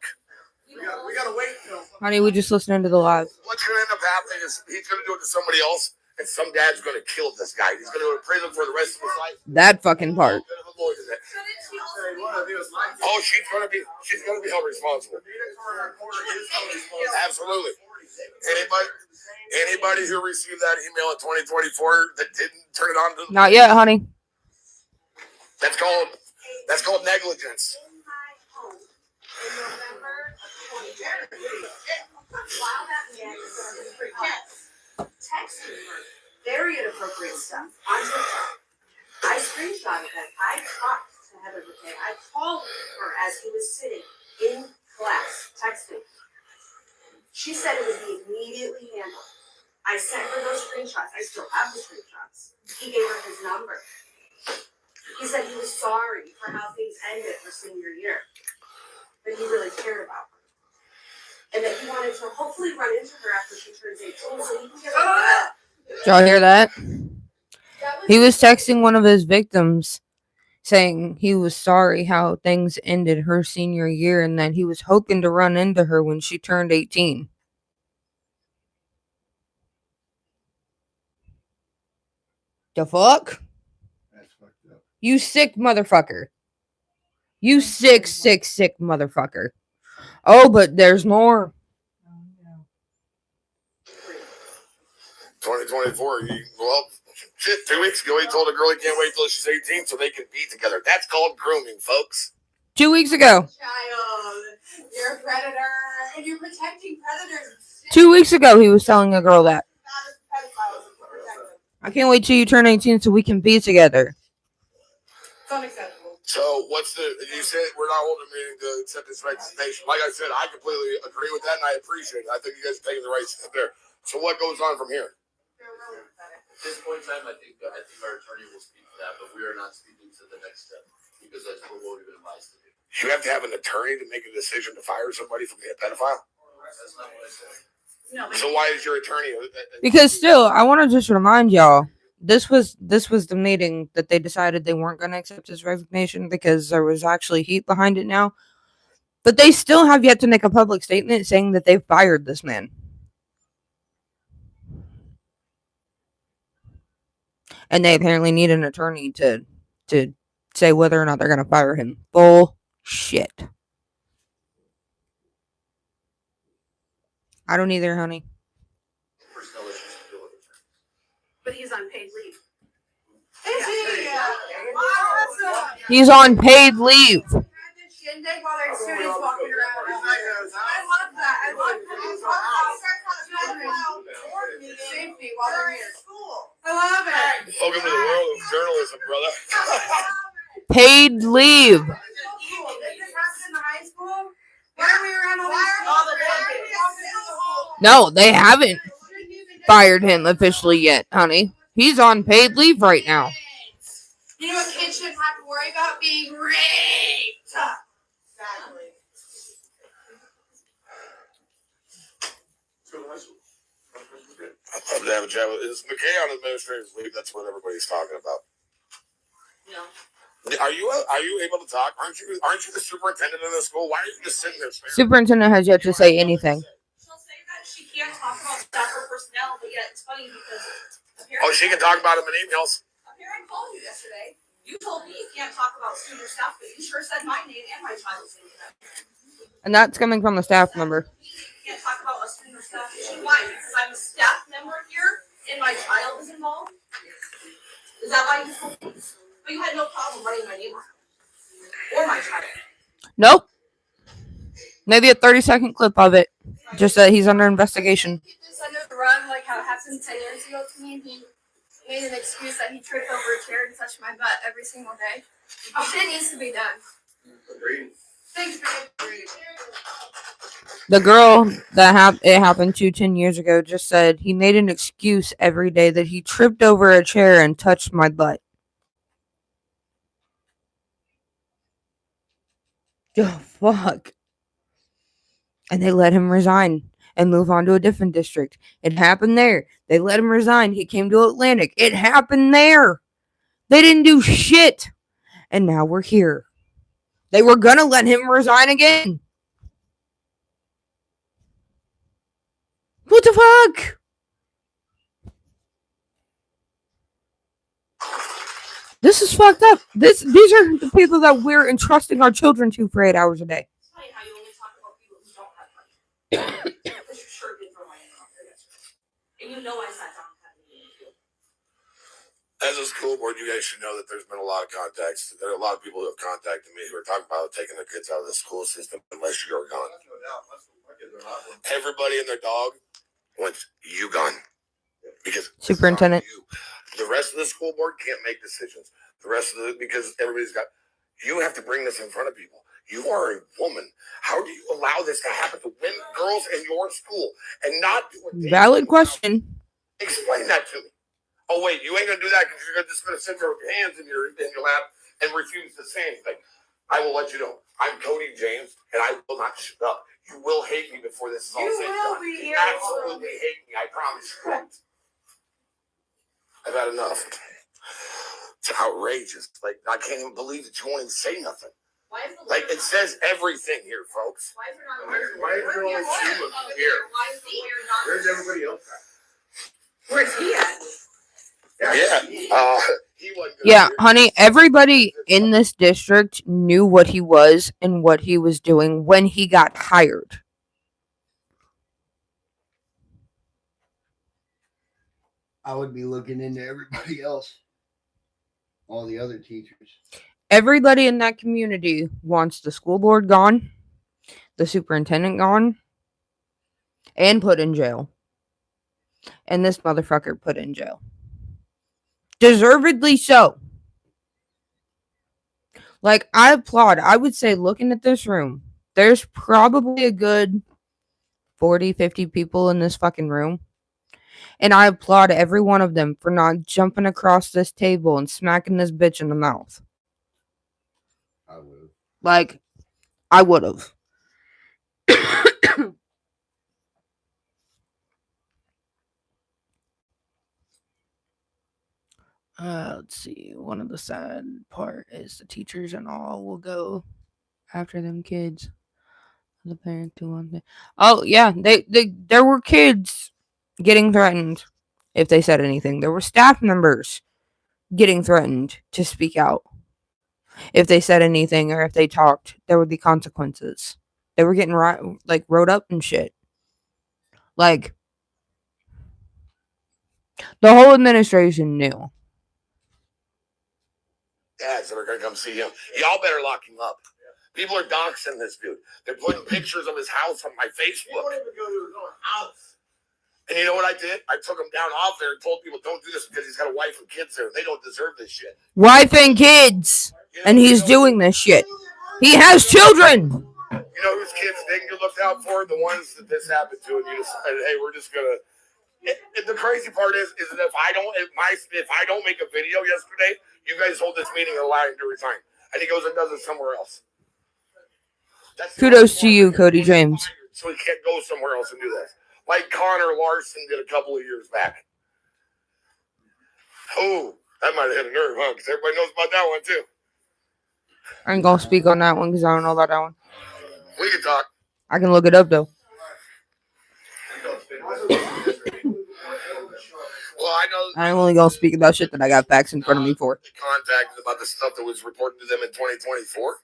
We gotta wait till. Honey, we just listening to the live. What's going to end up happening is he's going to do it to somebody else, and some dad's going to kill this guy. He's going to go to prison for the rest of his life. That fucking part. Could have avoided it. Shouldn't she also Say, be what are these like? Oh, she's going to be held responsible. Absolutely. Anybody who received that email in 2024 that didn't turn it on to Not yet, honey. that's called negligence. in my home in November of 2020? While that man was on his break, texting her very inappropriate stuff on TikTok. I screenshotted that. I talked to Heather McKay. I called her as he was sitting in class texting. She said it would be immediately handled. I sent her those screenshots. I still have the screenshots. He gave her his number. He said he was sorry for how things ended her senior year. That he really cared about her. And that he wanted to hopefully run into her after she turns 18 so he can get her up. Did y'all hear that? He was texting one of his victims saying he was sorry how things ended her senior year and that he was hoping to run into her when she turned 18. The fuck? That's fucked up. You sick motherfucker. You sick motherfucker. Oh, but there's more. 2024. Well, shit. 2 weeks ago, he told a girl he can't wait till she's 18 so they can be together. That's called grooming, folks. 2 weeks ago. Child, you're a predator, and you're protecting predators. 2 weeks ago, he was telling a girl that. Not as pedophiles, you protect them. I can't wait till you turn 18 so we can be together. It's unacceptable. So, you said we're not holding a meeting to accept this resignation. Like I said, I completely agree with that, and I appreciate it. I think you guys are taking the right step there. So, what goes on from here? You're really pathetic. At this point in time, I think our attorney will speak to that, but we are not speaking to the next step because that's what we've been advised to do. You have to have an attorney to make a decision to fire somebody from being a pedophile? That's not what I said. No, but So, why is your attorney? Because still, I want to just remind y'all, this was the meeting that they decided they weren't going to accept his resignation because there was actually heat behind it now. But they still have yet to make a public statement saying that they've fired this man. And they apparently need an attorney to say whether or not they're going to fire him. Bullshit. I don't either, honey. Personnel issues to deal with. but he's on paid leave. Is he? Awesome. He's on paid leave. Had this shindig while there's students walking around. I love that. I love that. Safety while they're here. I love it. Welcome to the world of journalism, brother. Paid leave. Did this happen in the high school? Why are we around all these No, they haven't fired him officially yet, honey. He's on paid leave right now. You know what kids shouldn't have to worry about? Being raped. Exactly. I'd love to have a chat with. Is McKay on administrative leave? That's what everybody's talking about. No. Are you able to talk? Aren't you the superintendent of the school? Why are you just sitting there? Superintendent has yet to say anything. She'll say that she can't talk about staff or personnel, but yet it's funny because Oh, she can talk about them in emails. a parent called you yesterday. You told me you can't talk about student or staff, but you sure said my name and my child's name. And that's coming from a staff member. You can't talk about a student or staff issue. Why? Because I'm a staff member here and my child is involved? Is that why you told me? But you had no problem running my name or my child. Nope. Maybe a 30-second clip of it. Just that he's under investigation. He just under the rug like how it happened 10 years ago to me. He made an excuse that he tripped over a chair and touched my butt every single day. Shit needs to be done. Agreed. Thanks, babe. The girl that it happened to 10 years ago just said he made an excuse every day that he tripped over a chair and touched my butt. Oh, fuck. And they let him resign and move on to a different district. It happened there. They let him resign. He came to Atlantic. It happened there. They didn't do shit. And now we're here. They were gonna let him resign again. What the fuck? This is fucked up. These are the people that we're entrusting our children to for 8 hours a day. It's funny how you only talk about people who don't have money. Because you sure did throw my name out there yesterday. And you know I sat down and had a meeting with you. As a school board, you guys should know that there's been a lot of contacts. There are a lot of people who have contacted me who are talking about taking their kids out of the school system unless you're gone. Everybody and their dog wants you gone. Because Superintendent. the rest of the school board can't make decisions. Because everybody's got, you have to bring this in front of people. You are a woman. How do you allow this to happen to women, girls in your school and not do it? Valid question. Explain that to me. Oh wait, you ain't gonna do that because you're just gonna sit there with your hands in your lap and refuse to say anything. I will let you know. I'm Cody James, and I will not shut up. You will hate me before this is all said and done. You absolutely hate me. I promise you. I've had enough. It's outrageous. Like, I can't even believe that you won't even say nothing. Why is the Like, it says everything here, folks. Why is there not a Why is there only two of them here? Why is the lawyer not? Where's everybody else at? Where's he at? Yeah. He wasn't gonna Yeah, hear honey, this. everybody in this district knew what he was and what he was doing when he got hired. I would be looking into everybody else. All the other teachers. Everybody in that community wants the school board gone, the superintendent gone, and put in jail. And this motherfucker put in jail. Deservedly so. Like, I applaud. I would say, looking at this room, there's probably a good 40, 50 people in this fucking room. And I applaud every one of them for not jumping across this table and smacking this bitch in the mouth. I would. Like, I would have. Let's see. One of the sad part is the teachers and all will go after them kids. The parents do one thing. Oh yeah, there were kids getting threatened if they said anything. There were staff members getting threatened to speak out. If they said anything or if they talked, there would be consequences. They were getting wrote up and shit. Like, the whole administration knew. Dads that are gonna come see him. Y'all better lock him up. People are doxing this dude. They're putting pictures of his house on my Facebook. He won't even go to his own house. And you know what I did? I took him down off there and told people don't do this because he's got a wife and kids there. They don't deserve this shit. Wife and kids. You know, And he's doing this shit. He has children. You know whose kids didn't get looked out for? The ones that this happened to. And you just said, hey, we're just gonna. The crazy part is that if I don't make a video yesterday, you guys hold this meeting and allow him to resign. And he goes and does it somewhere else. That's Kudos to you, Cody James. So he can't go somewhere else and do this. Like Connor Larson did a couple of years back. Oh, that might have hit a nerve, huh? Because everybody knows about that one too. I ain't gonna speak on that one because I don't know about that one. We can talk. I can look it up though. Well, I know I ain't only gonna speak about shit that I got facts in front of me for. contacted about the stuff that was reported to them in 2024.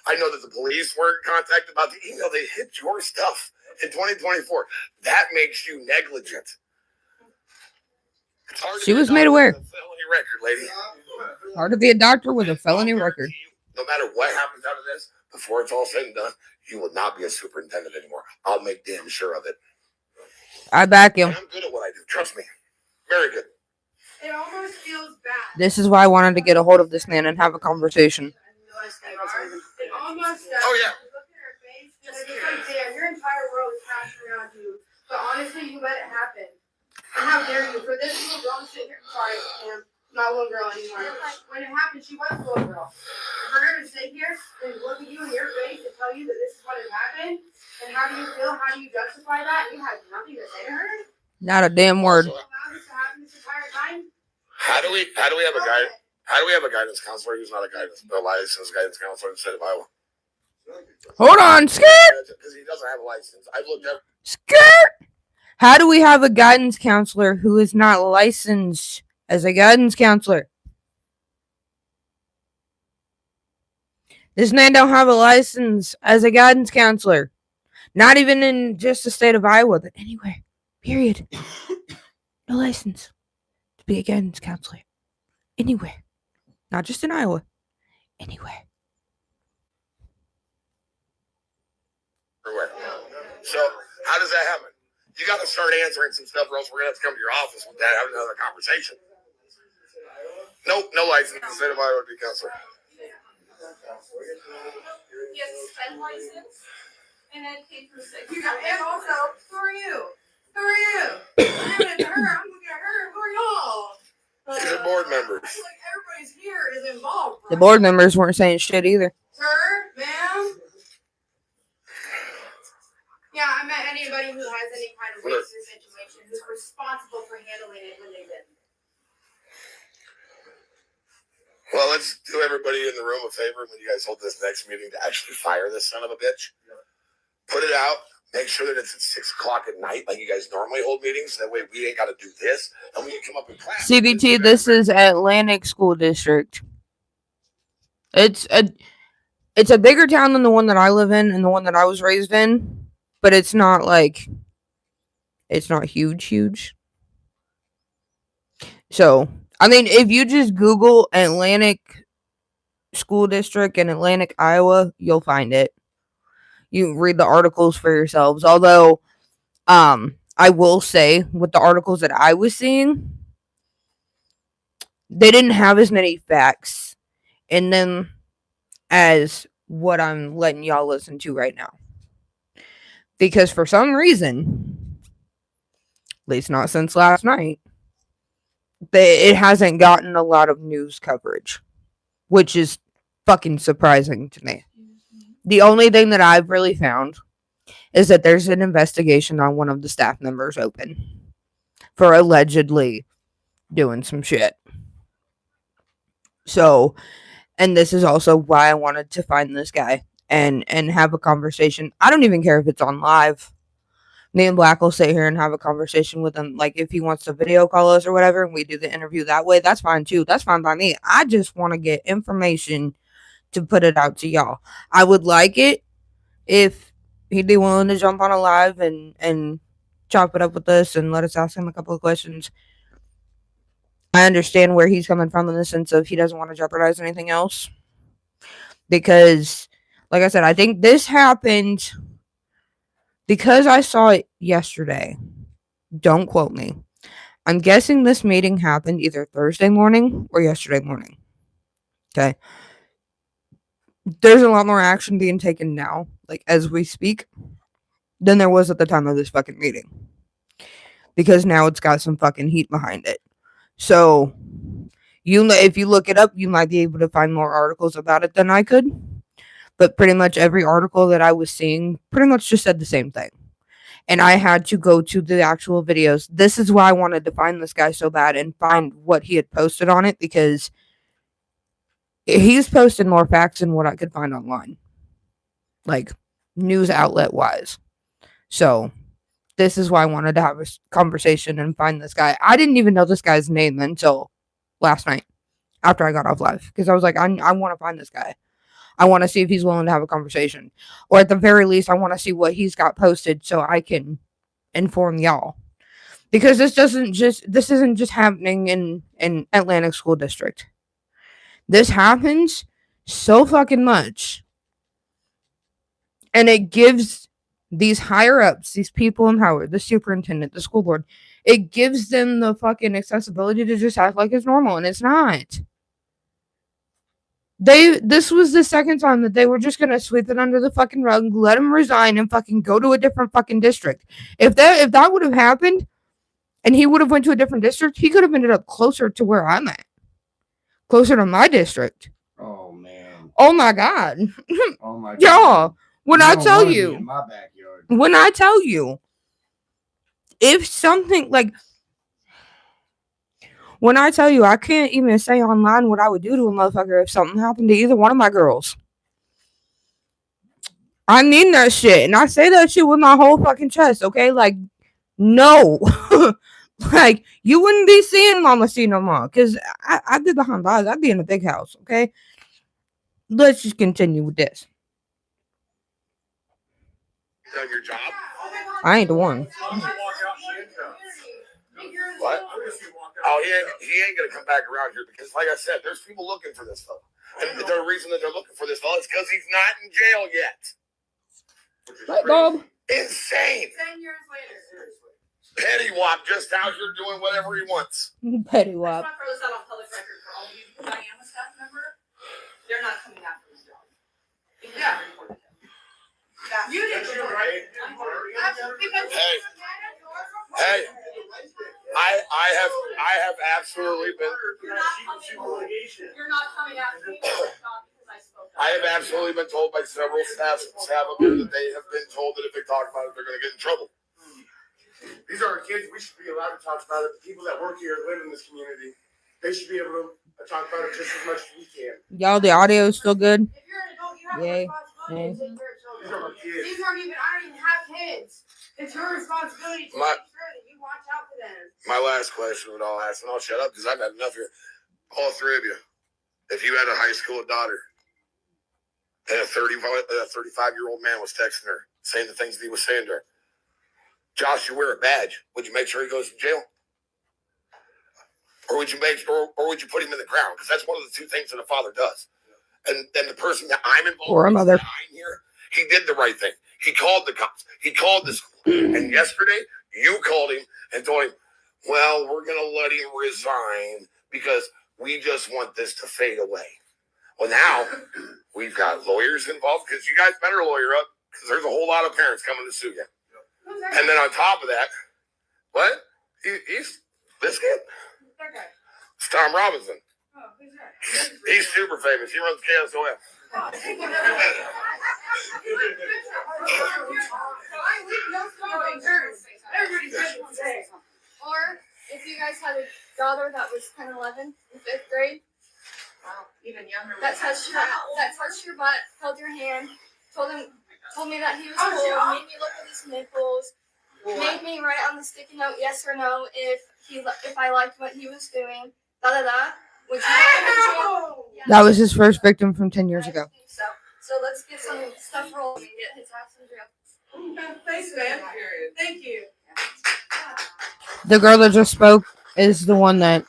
I know that the police weren't contacted about the email. They hit your stuff in 2024. That makes you negligent. It's hard to She be a was made doctor aware. with a felony record, lady. Hard to be a doctor with a felony I'll record. guarantee you, no matter what happens out of this, before it's all said and done, you will not be a superintendent anymore. I'll make damn sure of it. I back him. And I'm good at what I do. Trust me. Very good. It almost feels bad. This is why I wanted to get a hold of this man and have a conversation. It almost does. Oh, yeah. Look at her face. It's like, damn, your entire world is crashing around you. But honestly, you let it happen. And how dare you? For this little girl to sit here. Sorry, ma'am. Not a little girl anymore. When it happened, she was a little girl. For her to sit here and look at you in your face and tell you that this is what has happened, and how do you feel? How do you justify that? You have nothing to say to her? Not a damn word. You allow this to happen this entire time? How do we have a guy? How do we have a guidance counselor who's not a licensed guidance counselor in the state of Iowa? Hold on, skirt, Because he doesn't have a license. I've looked up. skirt. How do we have a guidance counselor who is not licensed as a guidance counselor? This man don't have a license as a guidance counselor. Not even in just the state of Iowa, but anywhere. Period. No license to be a guidance counselor. Anywhere. Not just in Iowa. Anywhere. Everywhere. So how does that happen? You got to start answering some stuff, or else we're gonna have to come to your office with that, have another conversation. Nope, no license in the state of Iowa to be a counselor. He has a sped license and then K through 6. You got, and also, who are you? Who are you? I'm looking at her. I'm looking at her. Who are y'all? These are board members. I feel like everybody's here is involved. The right? board members weren't saying shit either. Sir, ma'am. Yeah, I met anybody who has any kind of racist situation who's responsible for handling it when they did. Well, let's do everybody in the room a favor when you guys hold this next meeting to actually fire this son of a bitch. Put it out. Make sure that it's at 6 o'clock at night, like you guys normally hold meetings. That way we ain't got to do this. And when you come up in class. CBT, this is Atlantic School District. It's a bigger town than the one that I live in and the one that I was raised in, but it's not like it's not huge. So, I mean, if you just Google Atlantic School District in Atlantic, Iowa, you'll find it. You can read the articles for yourselves. Although, I will say, with the articles that I was seeing, they didn't have as many facts in them as what I'm letting y'all listen to right now. Because for some reason, at least not since last night, it hasn't gotten a lot of news coverage, which is fucking surprising to me. The only thing that I've really found is that there's an investigation on one of the staff members open for allegedly doing some shit. So, and this is also why I wanted to find this guy and have a conversation. I don't even care if it's on live. Me and Black will sit here and have a conversation with him. Like, if he wants to video call us or whatever, and we do the interview that way, that's fine too. That's fine by me. I just want to get information to put it out to y'all. I would like it if he'd be willing to jump on a live and chop it up with us and let us ask him a couple of questions. I understand where he's coming from in the sense of he doesn't want to jeopardize anything else. Because, like I said, I think this happened because I saw it yesterday. Don't quote me. I'm guessing this meeting happened either Thursday morning or yesterday morning. Okay. There's a lot more action being taken now, like as we speak, than there was at the time of this fucking meeting. Because now it's got some fucking heat behind it. So, if you look it up, you might be able to find more articles about it than I could. But pretty much every article that I was seeing pretty much just said the same thing. And I had to go to the actual videos. This is why I wanted to find this guy so bad and find what he had posted on it, because he's posted more facts than what I could find online, like news outlet wise. So this is why I wanted to have a conversation and find this guy. I didn't even know this guy's name until last night after I got off live, because I was like, I want to find this guy. I want to see if he's willing to have a conversation, or at the very least, I want to see what he's got posted so I can inform y'all. Because this isn't just happening in Atlantic School District. This happens so fucking much, and it gives these higher ups, these people in power, the superintendent, the school board, it gives them the fucking accessibility to just act like it's normal, and it's not. This was the second time that they were just gonna sweep it under the fucking rug, let him resign, and fucking go to a different fucking district. If that would have happened, and he would have went to a different district, he could have ended up closer to where I'm at, closer to my district. Oh man. Oh my god, Oh my god. y'all! When You I don't tell wanna be you, in my backyard. when I tell you, if something like, when I tell you, I can't even say online what I would do to a motherfucker if something happened to either one of my girls. I mean that shit, and I say that shit with my whole fucking chest, okay? Like, no. Like, you wouldn't be seeing Mama C no more, because I did behind bars. I'd be in a big house, okay? Let's just continue with this. Done your job? I ain't the one. What? Oh, he ain't gonna come back around here because, like I said, there's people looking for this fella. And the reason that they're looking for this fella is because he's not in jail yet. Right, Bob? Insane. 10 years later. Pettywop just out here doing whatever he wants. Petty I wop. just want to throw this out on public record for all of you, because I am a staff member. They're not coming after this job. Yeah. You did That's it. right. That's because Hey. Hey, I have absolutely been. You're not coming after me for this job because I spoke up. I have absolutely been told by several staff up here that they have been told that if they talk about it, they're going to get in trouble. These are our kids. We should be allowed to talk about it. The people that work here, live in this community, they should be able to talk about it just as much as we can. Y'all, the audio is still good? If you're an adult, you have Yay. a responsibility to take care of These children. are our kids. These aren't even, I don't even have kids. It's your responsibility to My- make sure that you watch out for them. My last question would all ask, and I'll shut up because I've had enough here. All three of you, if you had a high school daughter and a 35-year-old man was texting her, saying the things that he was saying to her, Josh, you wear a badge. Would you make sure he goes to jail? Or would you put him in the ground? Because that's one of the two things that a father does. And then the person that I'm involved Or a with, mother. that I'm here, he did the right thing. He called the cops. He called the school. And yesterday, you called him and told him, well, we're going to let him resign because we just want this to fade away. Well, now we've got lawyers involved because you guys better lawyer up because there's a whole lot of parents coming to sue you. Who's that? And then on top of that, what? He's this kid? Who's that guy? It's Tom Robinson. Oh, who's that? He's super famous. He runs KSOF. Everybody's good today. Or if you guys had a daughter that was 10, 11 in 5th grade, Wow, even younger. that touched your butt, held your hand, told me that he was Oh, cool, yeah. made me look at his nipples, made me write on the sticky note yes or no if I liked what he was doing. Da da da. Would you want him in jail? Yes. That was his first victim from 10 years I ago. think So let's get some stuff rolling and get his ass in jail. Thanks, man. Thank you. The girl that just spoke is the one that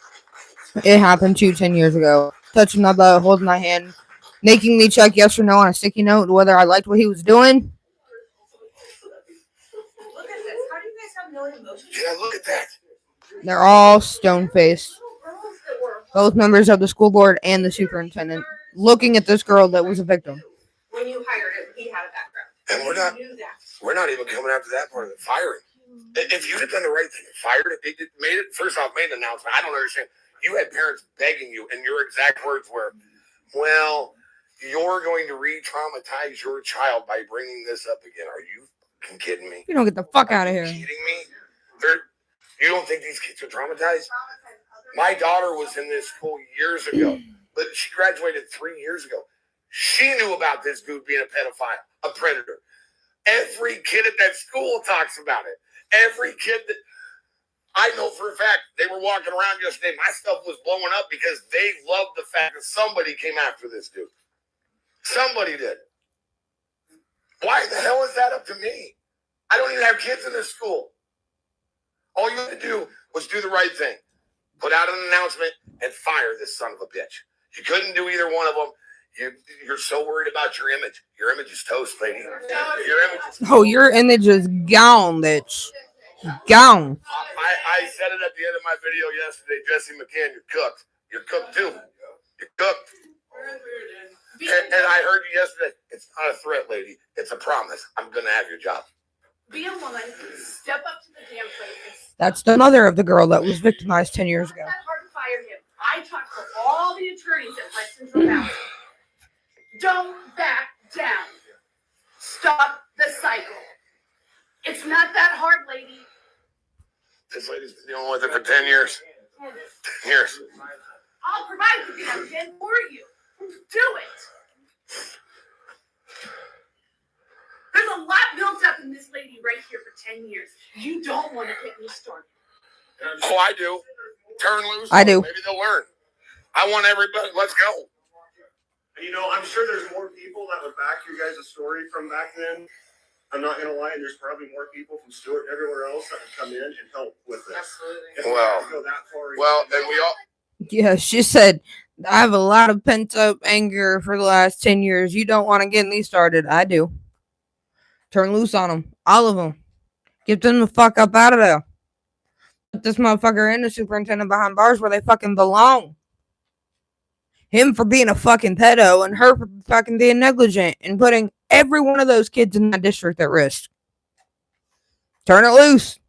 it happened to 10 years ago. Touching my butt, holding my hand, making me check yes or no on a sticky note whether I liked what he was doing. Look at this. How do you guys have no emotion? Yeah, look at that. They're all stone faced. Little girls that were Both members of the school board and the superintendent looking at this girl that was a victim. when you hired him, he had a background. And You knew that. we're not even coming after that part of it. Firing. If you had done the right thing, fired it, it made it, first off, made an announcement. I don't understand. You had parents begging you, and your exact words were, well, you're going to re-traumatize your child by bringing this up again. Are you fucking kidding me? You don't get the fuck out of Are here. you kidding me? You don't think these kids are traumatized? My daughter was in this school years ago, but she graduated 3 years ago. She knew about this dude being a pedophile, a predator. Every kid at that school talks about it. Every kid that I know for a fact, they were walking around yesterday. My stuff was blowing up because they loved the fact that somebody came after this dude. Somebody did. Why the hell is that up to me? I don't even have kids in this school. All you had to do was do the right thing. Put out an announcement and fire this son of a bitch. You couldn't do either one of them. You're so worried about your image. Your image is toast, lady. Your image is toast. Oh, your image is gone, bitch. Gone. I said it at the end of my video yesterday. Jesse McCann, you're cooked. You're cooked too. You're cooked. And I heard you yesterday. It's not a threat, lady. It's a promise. I'm going to have your job. Be a woman, step up to the damn plate. That's the mother of the girl that was victimized 10 years ago. It's not hard to fire him. I talked to all the attorneys at Lexington Valley. Don't back down. Stop the cycle. It's not that hard, lady. This lady's been dealing with it for 10 years. 10 years. I'll provide the damn pen for you. Do it. There's a lot built up in this lady right here for 10 years. You don't want to get me started. Oh, I do. Turn loose. I do. Maybe they'll learn. I want everybody. Let's go. You know, I'm sure there's more people that would back your guys' story from back then. I'm not gonna lie, and there's probably more people from Stewart and everywhere else that would come in and help with this. Absolutely. If we Well, have to go that far, and we all. Yeah, she said, I have a lot of pent up anger for the last 10 years. You don't want to get me started. I do. Turn loose on them. All of them. Get them the fuck up out of there. Put this motherfucker and the superintendent behind bars where they fucking belong. Him for being a fucking pedo and her for fucking being negligent and putting every one of those kids in that district at risk. Turn it loose.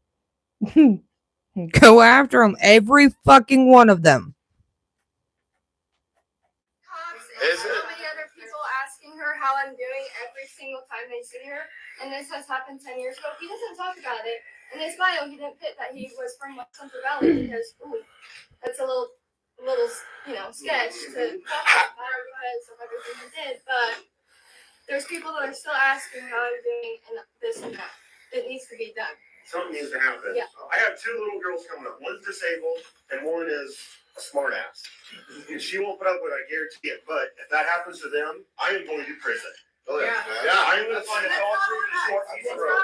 Go after them. Every fucking one of them. Is So it? many other people asking her how I'm doing every single time they see her, and this has happened 10 years ago. He doesn't talk about it. In his bio, he didn't put that he was from West Central Valley because, that's a little, sketch to talk about because of everything he did. But there's people that are still asking how I'm doing and this and that. It needs to be done. something needs to happen. Yeah. I have two little girls coming up. One's disabled and one is a smart ass. And she won't put up with it, I guarantee it. But if that happens to them, I am going to prison. Oh, Yeah, I am going to find a tall tree and a short piece of road.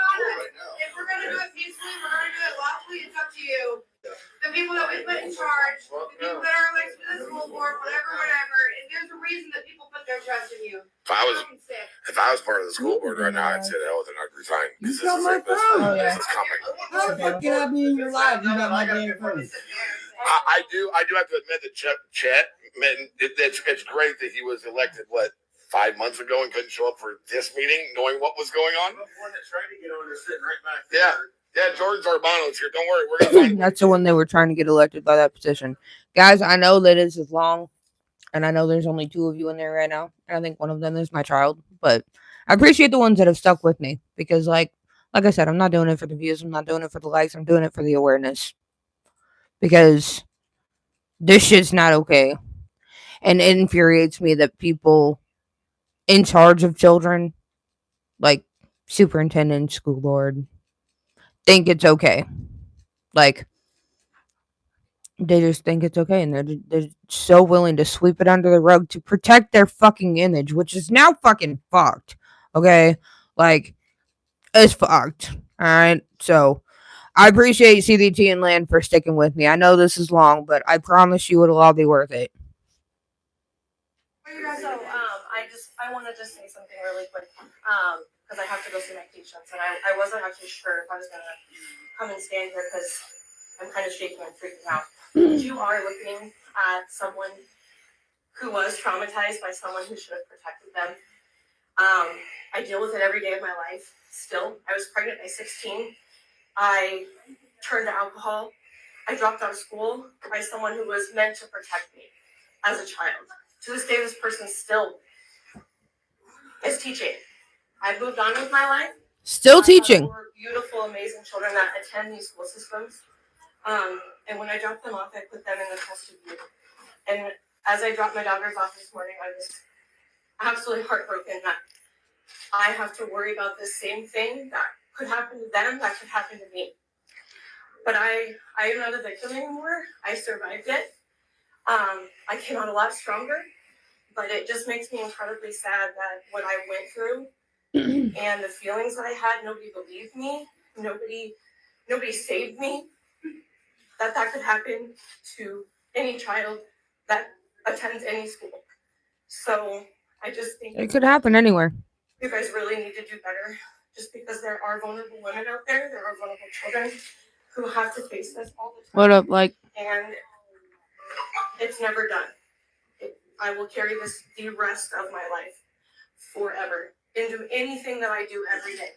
If we're gonna do it peacefully, we're gonna do it lawfully, it's up to you. The people that we put in charge, the people that are elected to the school board, whatever, if there's a reason that people put their trust in you. If I was part of the school board right now, I'd say the hell then I'd resign. You This got is my this phone. Oh, yeah. is coming. How the fuck can I be in your life? You got my damn phone. I do have to admit that Chet, it's great that he was elected, 5 months ago and couldn't show up for this meeting, knowing what was going on? The one that tried to get on is sitting right back Yeah. there. Yeah, George Arbano's here. Don't worry, we're gonna find That's the one they were trying to get elected by that petition. Guys, I know that this is long, and I know there's only 2 of you in there right now, and I think one of them is my child, but I appreciate the ones that have stuck with me because, like I said, I'm not doing it for the views, I'm not doing it for the likes, I'm doing it for the awareness because this shit's not okay, and it infuriates me that people in charge of children, like superintendent, school board, think it's okay. Like, they just think it's okay, and they're so willing to sweep it under the rug to protect their fucking image, which is now fucking fucked. Okay, like, it's fucked. All right, so I appreciate CVT and Land for sticking with me. I know this is long, but I promise you it'll all be worth it. So, I want to just say something really quick, because I have to go see my patients, and I wasn't actually sure if I was going to come and stand here, because I'm kind of shaking and freaking out. You are looking at someone who was traumatized by someone who should have protected them. I deal with it every day of my life, still. I was pregnant at 16. I turned to alcohol. I dropped out of school by someone who was meant to protect me as a child. To this day, this person still is teaching. I've moved on with my life. Still I have teaching. 4 beautiful, amazing children that attend these school systems. And when I drop them off, I put them in the vestibule. And as I dropped my daughters off this morning, I was absolutely heartbroken that I have to worry about the same thing that could happen to them, that could happen to me. But I am not a victim anymore. I survived it. I came out a lot stronger, but it just makes me incredibly sad that what I went through and the feelings that I had, nobody believed me. Nobody saved me. That could happen to any child that attends any school. So I just think It could happen anywhere. you guys really need to do better, just because there are vulnerable women out there. There are vulnerable children who have to face this all the time. What up, like? And it's never done. I will carry this the rest of my life forever into anything that I do every day.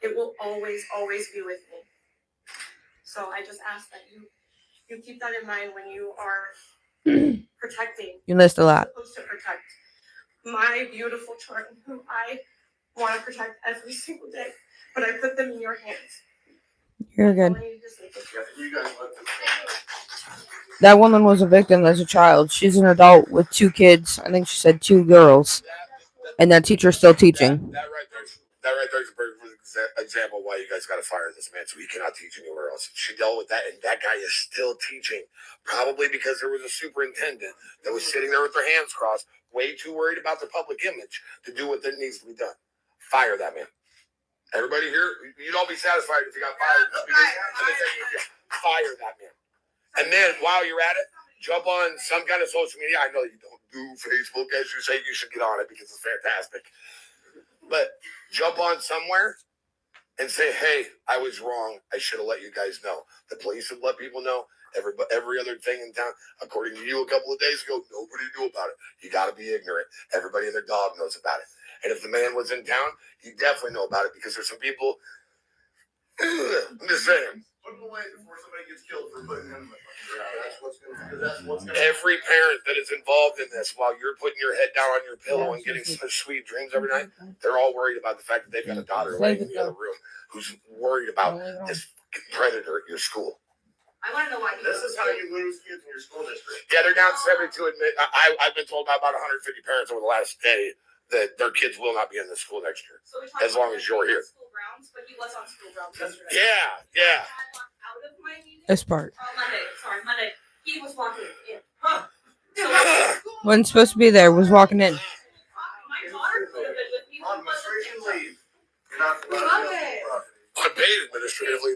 It will always, always be with me. So I just ask that you keep that in mind when you are protecting. You list a lot. You're supposed to protect my beautiful children, who I want to protect every single day, but I put them in your hands. You're That's all good. I needed to say. You guys let them. That woman was a victim as a child. She's an adult with 2 kids. I think she said 2 girls. And that teacher's still teaching. That right there's a perfect example why you guys got to fire this man, so he cannot teach anywhere else. She dealt with that, and that guy is still teaching, probably because there was a superintendent that was sitting there with their hands crossed, way too worried about the public image to do what that needs to be done. Fire that man. Everybody here, you'd all be satisfied if you got fired. Fire that man. And then while you're at it, jump on some kind of social media. I know you don't do Facebook, as you say. You should get on it because it's fantastic. But jump on somewhere and say, hey, I was wrong. I should have let you guys know. The police would let people know. Every other thing in town, according to you a couple of days ago, nobody knew about it. You got to be ignorant. Everybody and their dog knows about it. And if the man was in town, you definitely know about it, because there's some people. I'm just saying. Put him away before somebody gets killed for putting him in the that's what's gonna Every parent that is involved in this, while you're putting your head down on your pillow and getting such sweet dreams every night, they're all worried about the fact that they've got a daughter laying in the other room who's worried about this predator at your school. I want to know why. This is how you lose kids in your school district. Yeah, they're down 72 admit. I've been told by about 150 parents over the last day that their kids will not be in the school next year. So As long as you're here. School grounds, but he was on school grounds yesterday. Yeah. Out of my meeting. This part. Monday. He was walking in. Wasn't supposed to be there. Was walking in. My daughter could have been with me. On administration leave. You're not allowed Love to go it. to the property. Unpaid administratively,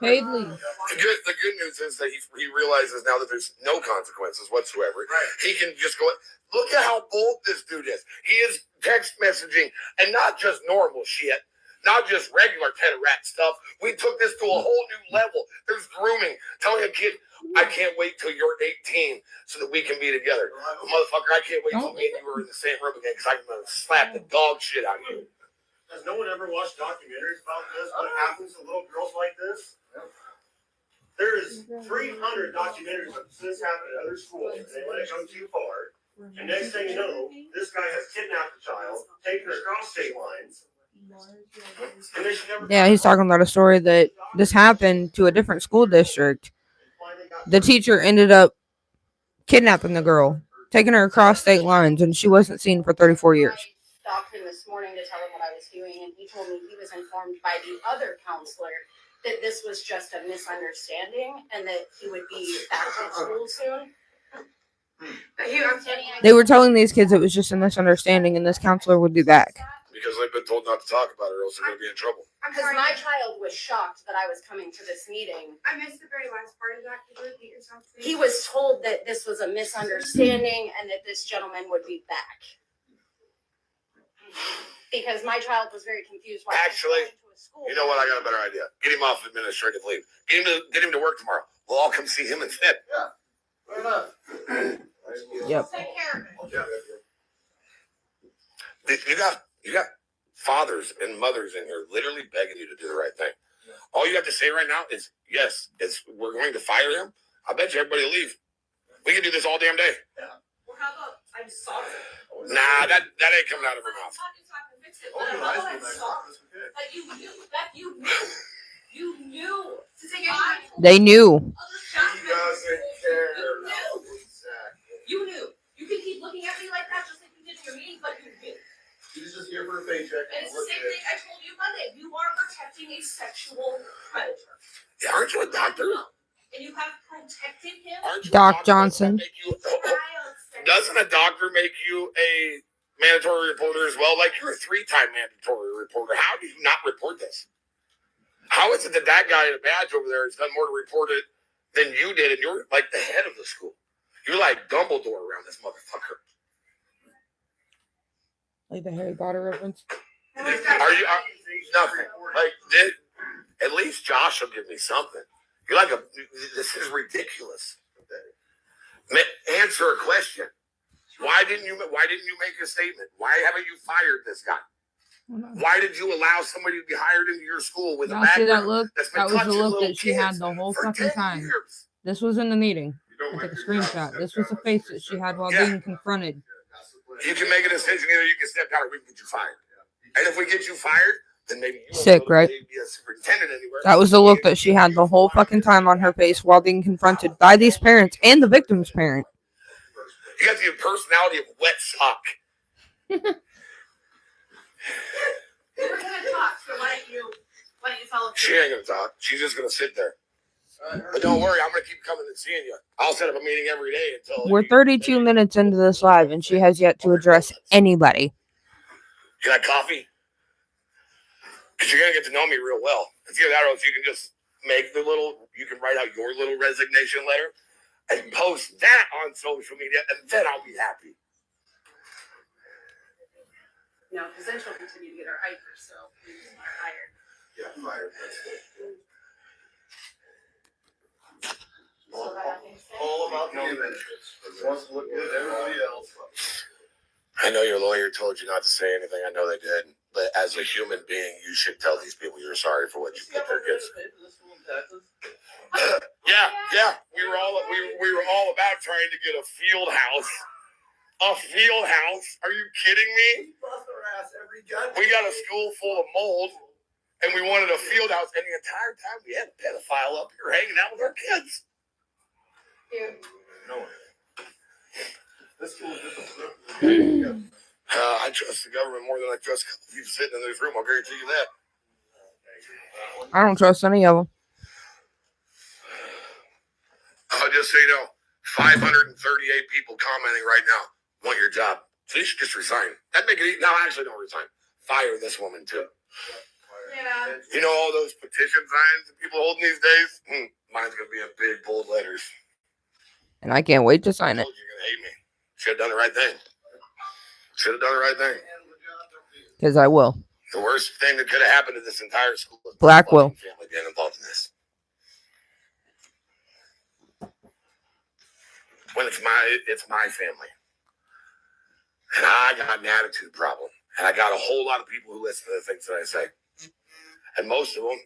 Paid leave. the good news is that he realizes now that there's no consequences whatsoever. Right. He can just go, look at how bold this dude is. He is text messaging, and not just normal shit, not just regular Ted Rat stuff. We took this to a whole new level. There's grooming. Telling a kid, I can't wait till you're 18 so that we can be together. Motherfucker, I can't wait till me and you are in the same room again, because I'm going to slap the dog shit out of you. Has no one ever watched documentaries about this? What happens to little girls like this? There is 300 documentaries of this happened at other schools, and they let it go too far. And next thing you know, this guy has kidnapped a child, taken her across state lines. And they should never. Yeah, he's talking about a story that this happened to a different school district. The teacher ended up kidnapping the girl, taking her across state lines, and she wasn't seen for 34 years. I stopped him this morning to tell him what I was doing, and he told me he was informed by the other counselor that this was just a misunderstanding and that he would be back in school soon. But I'm telling you, They were telling these kids it was just a misunderstanding, and this counselor would be back. Because they've been told not to talk about it, or else they're going to be in trouble. because my child was shocked that I was coming to this meeting. I missed the very last part of that. Could you repeat yourself, please? He was told that this was a misunderstanding and that this gentleman would be back. Because my child was very confused. Why he was Actually, going to a school. You know what? I got a better idea. Get him off administrative leave. Get him to work tomorrow. We'll all come see him instead. Fair enough. Yep. Take care of it. You got fathers and mothers in here literally begging you to do the right thing. All you have to say right now is, yes, we're going to fire him. I bet you everybody will leave. We can do this all damn day. Well, how about I'm sorry? Nah, that ain't coming out of her mouth. It's not gonna fix it, but how about I'm sorry? That you knew to take They knew. other shots. He doesn't care. You knew. to Doc a doctor, Johnson. Doesn't a doctor make you a mandatory reporter as well? Like, you're a 3-time mandatory reporter. How do you not report this? How is it that that guy in a badge over there has done more to report it than you did, and you're like the head of the school? You're like Dumbledore around this motherfucker. Like the Harry Potter reference. Are you nothing? Like, at least Josh will give me something. You're like this is ridiculous. Answer a question. Why didn't you make a statement? Why haven't you fired this guy? Why did you allow somebody to be hired into your school with a Y'all see that background look? that's been That was the touching look little that she kids had the whole for fucking 10 time. years? This was in the meeting. I took a screenshot. This was the face that she had while being confronted. You can make a decision. Either you can step down or we can get you fired. And if we get you fired, then maybe you Sick, won't right? be a superintendent anywhere. That was the look that she had the whole fucking time on her face while being confronted by these parents and the victim's parent. You got the personality of a wet sock. We were gonna talk, so why don't you follow She through? ain't gonna talk. She's just gonna sit there. But don't worry, I'm gonna keep coming and seeing you. I'll set up a meeting every day until We're 32 minutes into this live and she has yet to address anybody. You like coffee? Because you're gonna get to know me real well. It's either that or else you can just you can write out your little resignation letter and post that on social media, and then I'll be happy. No, because then she'll continue to get her hyper, so we just want her hired. Yeah, fired. That's good. So that I can say. All about the image. Wants to look good, everybody else. I know your lawyer told you not to say anything. I know they did. But as a human being, you should tell these people you're sorry for what you put their kids. Yeah. We were all about trying to get a field house. A field house? Are you kidding me? We got a school full of mold, and we wanted a field house, and the entire time we had a pedophile up here hanging out with our kids. No. This school is different. I trust the government more than I trust you sitting in this room. I'll guarantee you that. I don't trust any of them. Just so you know, 538 people commenting right now want your job. So you should just resign. That'd make it easy. No, actually, don't resign. Fire this woman, too. Yeah. You know all those petition signs that people holding these days? Mine's going to be in big, bold letters. And I can't wait to sign it. You're going to hate me. Should have done the right thing. Because I will. The worst thing that could have happened to this entire school is Black will. family being involved in this. When it's my family. And I got an attitude problem. And I got a whole lot of people who listen to the things that I say. And most of them,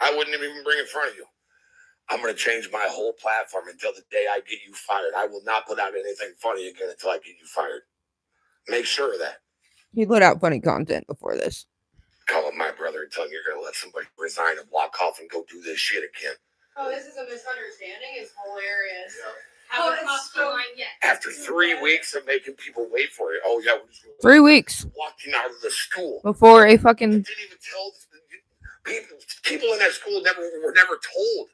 I wouldn't even bring in front of you. I'm going to change my whole platform until the day I get you fired. I will not put out anything funny again until I get you fired. Make sure of that. He put out funny content before this. Call him my brother and tell him you're going to let somebody resign and walk off and go do this shit again. Oh, this is a misunderstanding. It's hilarious. Oh, Haven't crossed the line yet. After 3 weeks of making people wait for it, oh yeah, we're just 3 weeks walking out of the school. before a fucking. Didn't even tell people in that school were never told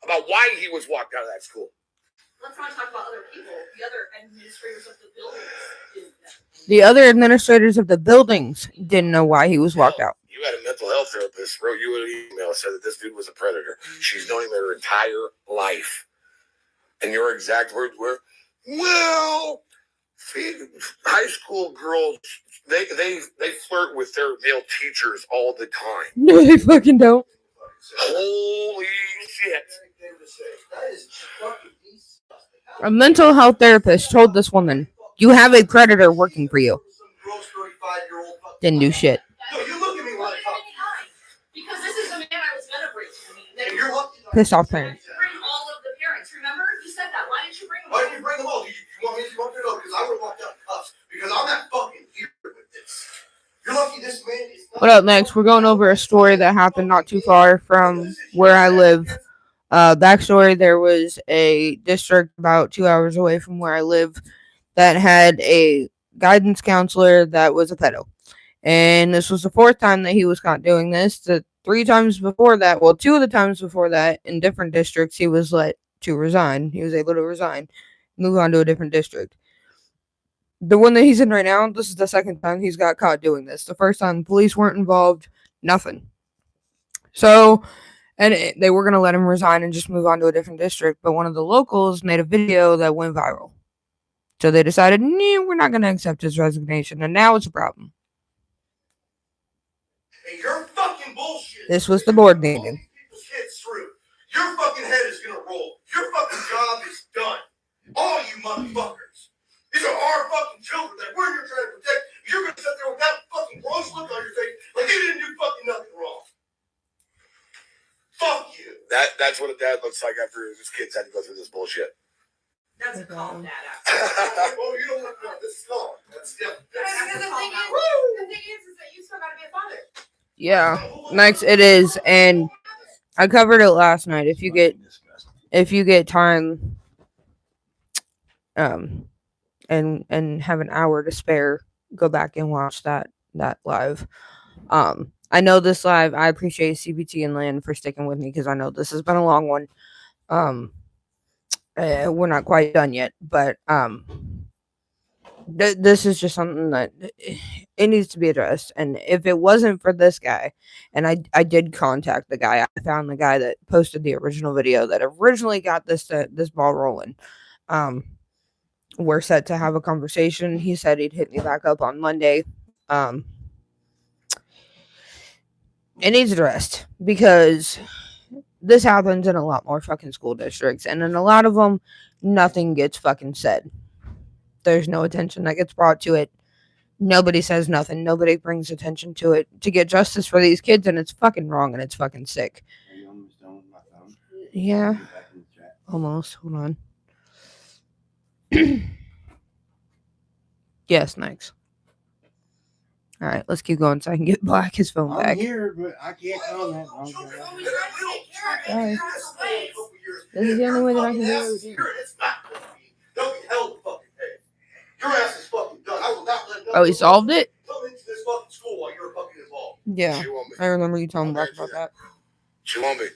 about why he was walked out of that school. Let's not talk about other people. The other administrators of the buildings didn't know. The other administrators of the buildings didn't know why he was walked out. You had a mental health therapist wrote you an email said that this dude was a predator. She's known him her entire life. And your exact words were, well, high school girls, they flirt with their male teachers all the time. No, they fucking don't. Holy shit. A mental health therapist told this woman, "You have a predator working for you." Didn't do shit. No, you look at me like Because this is the man I was gonna bring to me. Then you're lucky. Pissed off parents. bring all of the parents. Remember? You said that. Why didn't you bring them? Why didn't you bring them all? You want me to go through it all? Because I would have walked out cuffs. Because I'm not fucking here with this. You're lucky this man is not. What up next? We're going over a story that happened not too far from where I live. Backstory, there was a district about 2 hours away from where I live that had a guidance counselor that was a pedo. And this was the 4th time that he was caught doing this. The 3 times before that, well, 2 of the times before that, in different districts, he was let to resign. He was able to resign, move on to a different district. The one that he's in right now, this is the second time he's got caught doing this. The first time, police weren't involved, nothing. So, they were going to let him resign and just move on to a different district, but one of the locals made a video that went viral. So they decided, we're not going to accept his resignation, and now it's a problem. And your fucking bullshit. This was the board meeting. People's heads through. Your fucking head is gonna roll. Your fucking job is done. All you motherfuckers. These are our fucking children that we're here trying to protect. You're gonna sit there with that fucking gross look on your face like you didn't do fucking nothing wrong. Fuck you. That's what a dad looks like after his kids had to go through this bullshit. That's a calm dad. Oh, you don't look like this is calm. That's Because the thing is that you still gotta be a father. Yeah, next it is, and I covered it last night. If you get time, and have an hour to spare, go back and watch that live. I know this live. I appreciate CBT and Land for sticking with me because I know this has been a long one. We're not quite done yet, but this is just something that it needs to be addressed. And if it wasn't for this guy, and I did contact the guy, I found the guy that posted the original video that originally got this ball rolling. We're set to have a conversation. He said he'd hit me back up on Monday. It needs addressed because this happens in a lot more fucking school districts, and in a lot of them, nothing gets fucking said. There's no attention that gets brought to it. Nobody says nothing. Nobody brings attention to it to get justice for these kids, and it's fucking wrong, and it's fucking sick. Are you almost done with my phone? Yeah. Get back in the chat. Almost. Hold on. Yes, next. All right, let's keep going so I can get Black his phone I'm back. here, but I can't comment. Sorry. This is the only way that I can do it. They'll be held to fucking pay. Your ass is fucking done. I will not let Oh, he solved it? come into this fucking school while you're fucking involved. Yeah. She won't be. I remember you telling Black about that. She won't be.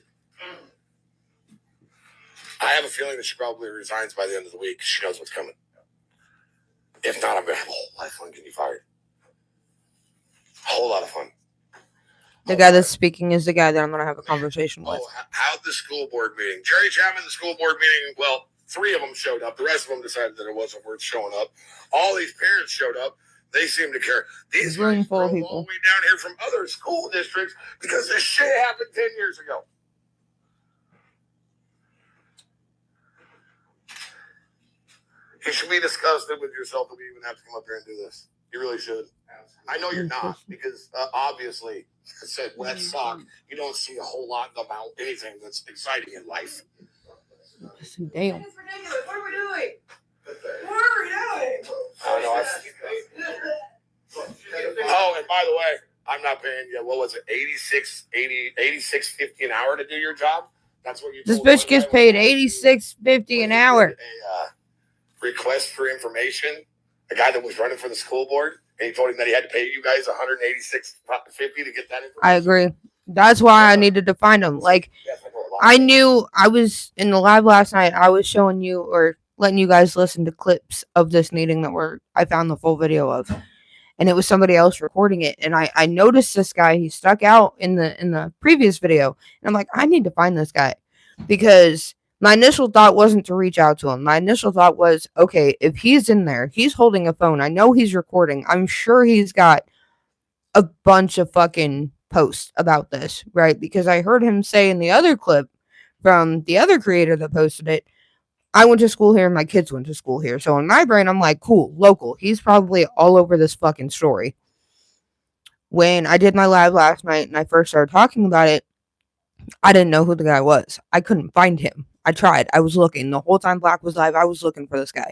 I have a feeling that she probably resigns by the end of the week. She knows what's coming. If not, I'm gonna have a whole lot of fun getting you fired. A whole lot of fun. The guy that's speaking is the guy that I'm going to have a conversation with. Oh, how'd the school board meeting? Jerry Chapman, the school board meeting, well, 3 of them showed up. The rest of them decided that it wasn't worth showing up. All these parents showed up. They seem to care. These It's room guys full of drove people. all the way down here from other school districts because this shit happened 10 years ago. You should be disgusted with yourself that you even have to come up here and do this. You really should. I know you're not, because obviously, I said wet sock, you don't see a whole lot about anything that's exciting in life. Damn. This is ridiculous. What are we doing? What are we doing? I know. Oh, and by the way, I'm not paying you, what was it, $86.50 an hour to do your job? That's what you This told bitch one gets guy paid when $86.50 an hour. A request for information, a guy that was running for the school board, and he told him that he had to pay you guys $186.50 to get that information. I agree. That's why I needed to find him. Like, Yes, I know a lot. I knew I was in the live last night. I was showing you or letting you guys listen to clips of this meeting that I found the full video of, and it was somebody else recording it. And I noticed this guy. He stuck out in the previous video, and I'm like, I need to find this guy because my initial thought wasn't to reach out to him. My initial thought was, okay, if he's in there, he's holding a phone. I know he's recording. I'm sure he's got a bunch of fucking posts about this, right? Because I heard him say in the other clip from the other creator that posted it, I went to school here and my kids went to school here. So in my brain, I'm like, cool, local. He's probably all over this fucking story. When I did my live last night and I first started talking about it, I didn't know who the guy was. I couldn't find him. I tried. I was looking. The whole time Black was live, I was looking for this guy.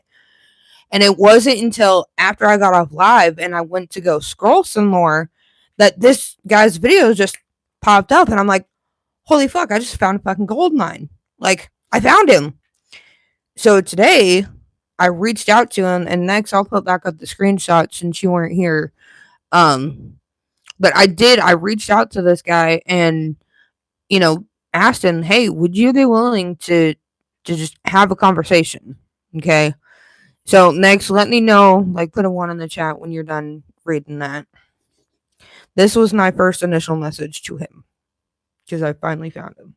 And it wasn't until after I got off live and I went to go scroll some more that this guy's video just popped up. And I'm like, holy fuck, I just found a fucking gold mine. Like, I found him. So today, I reached out to him. And next, I'll put back up the screenshot since you weren't here. But I reached out to this guy and, asked him, hey, would you be willing to to just have a conversation. Okay. So next, let me know, like put a 1 in the chat when you're done reading that. This was my first initial message to him because I finally found him.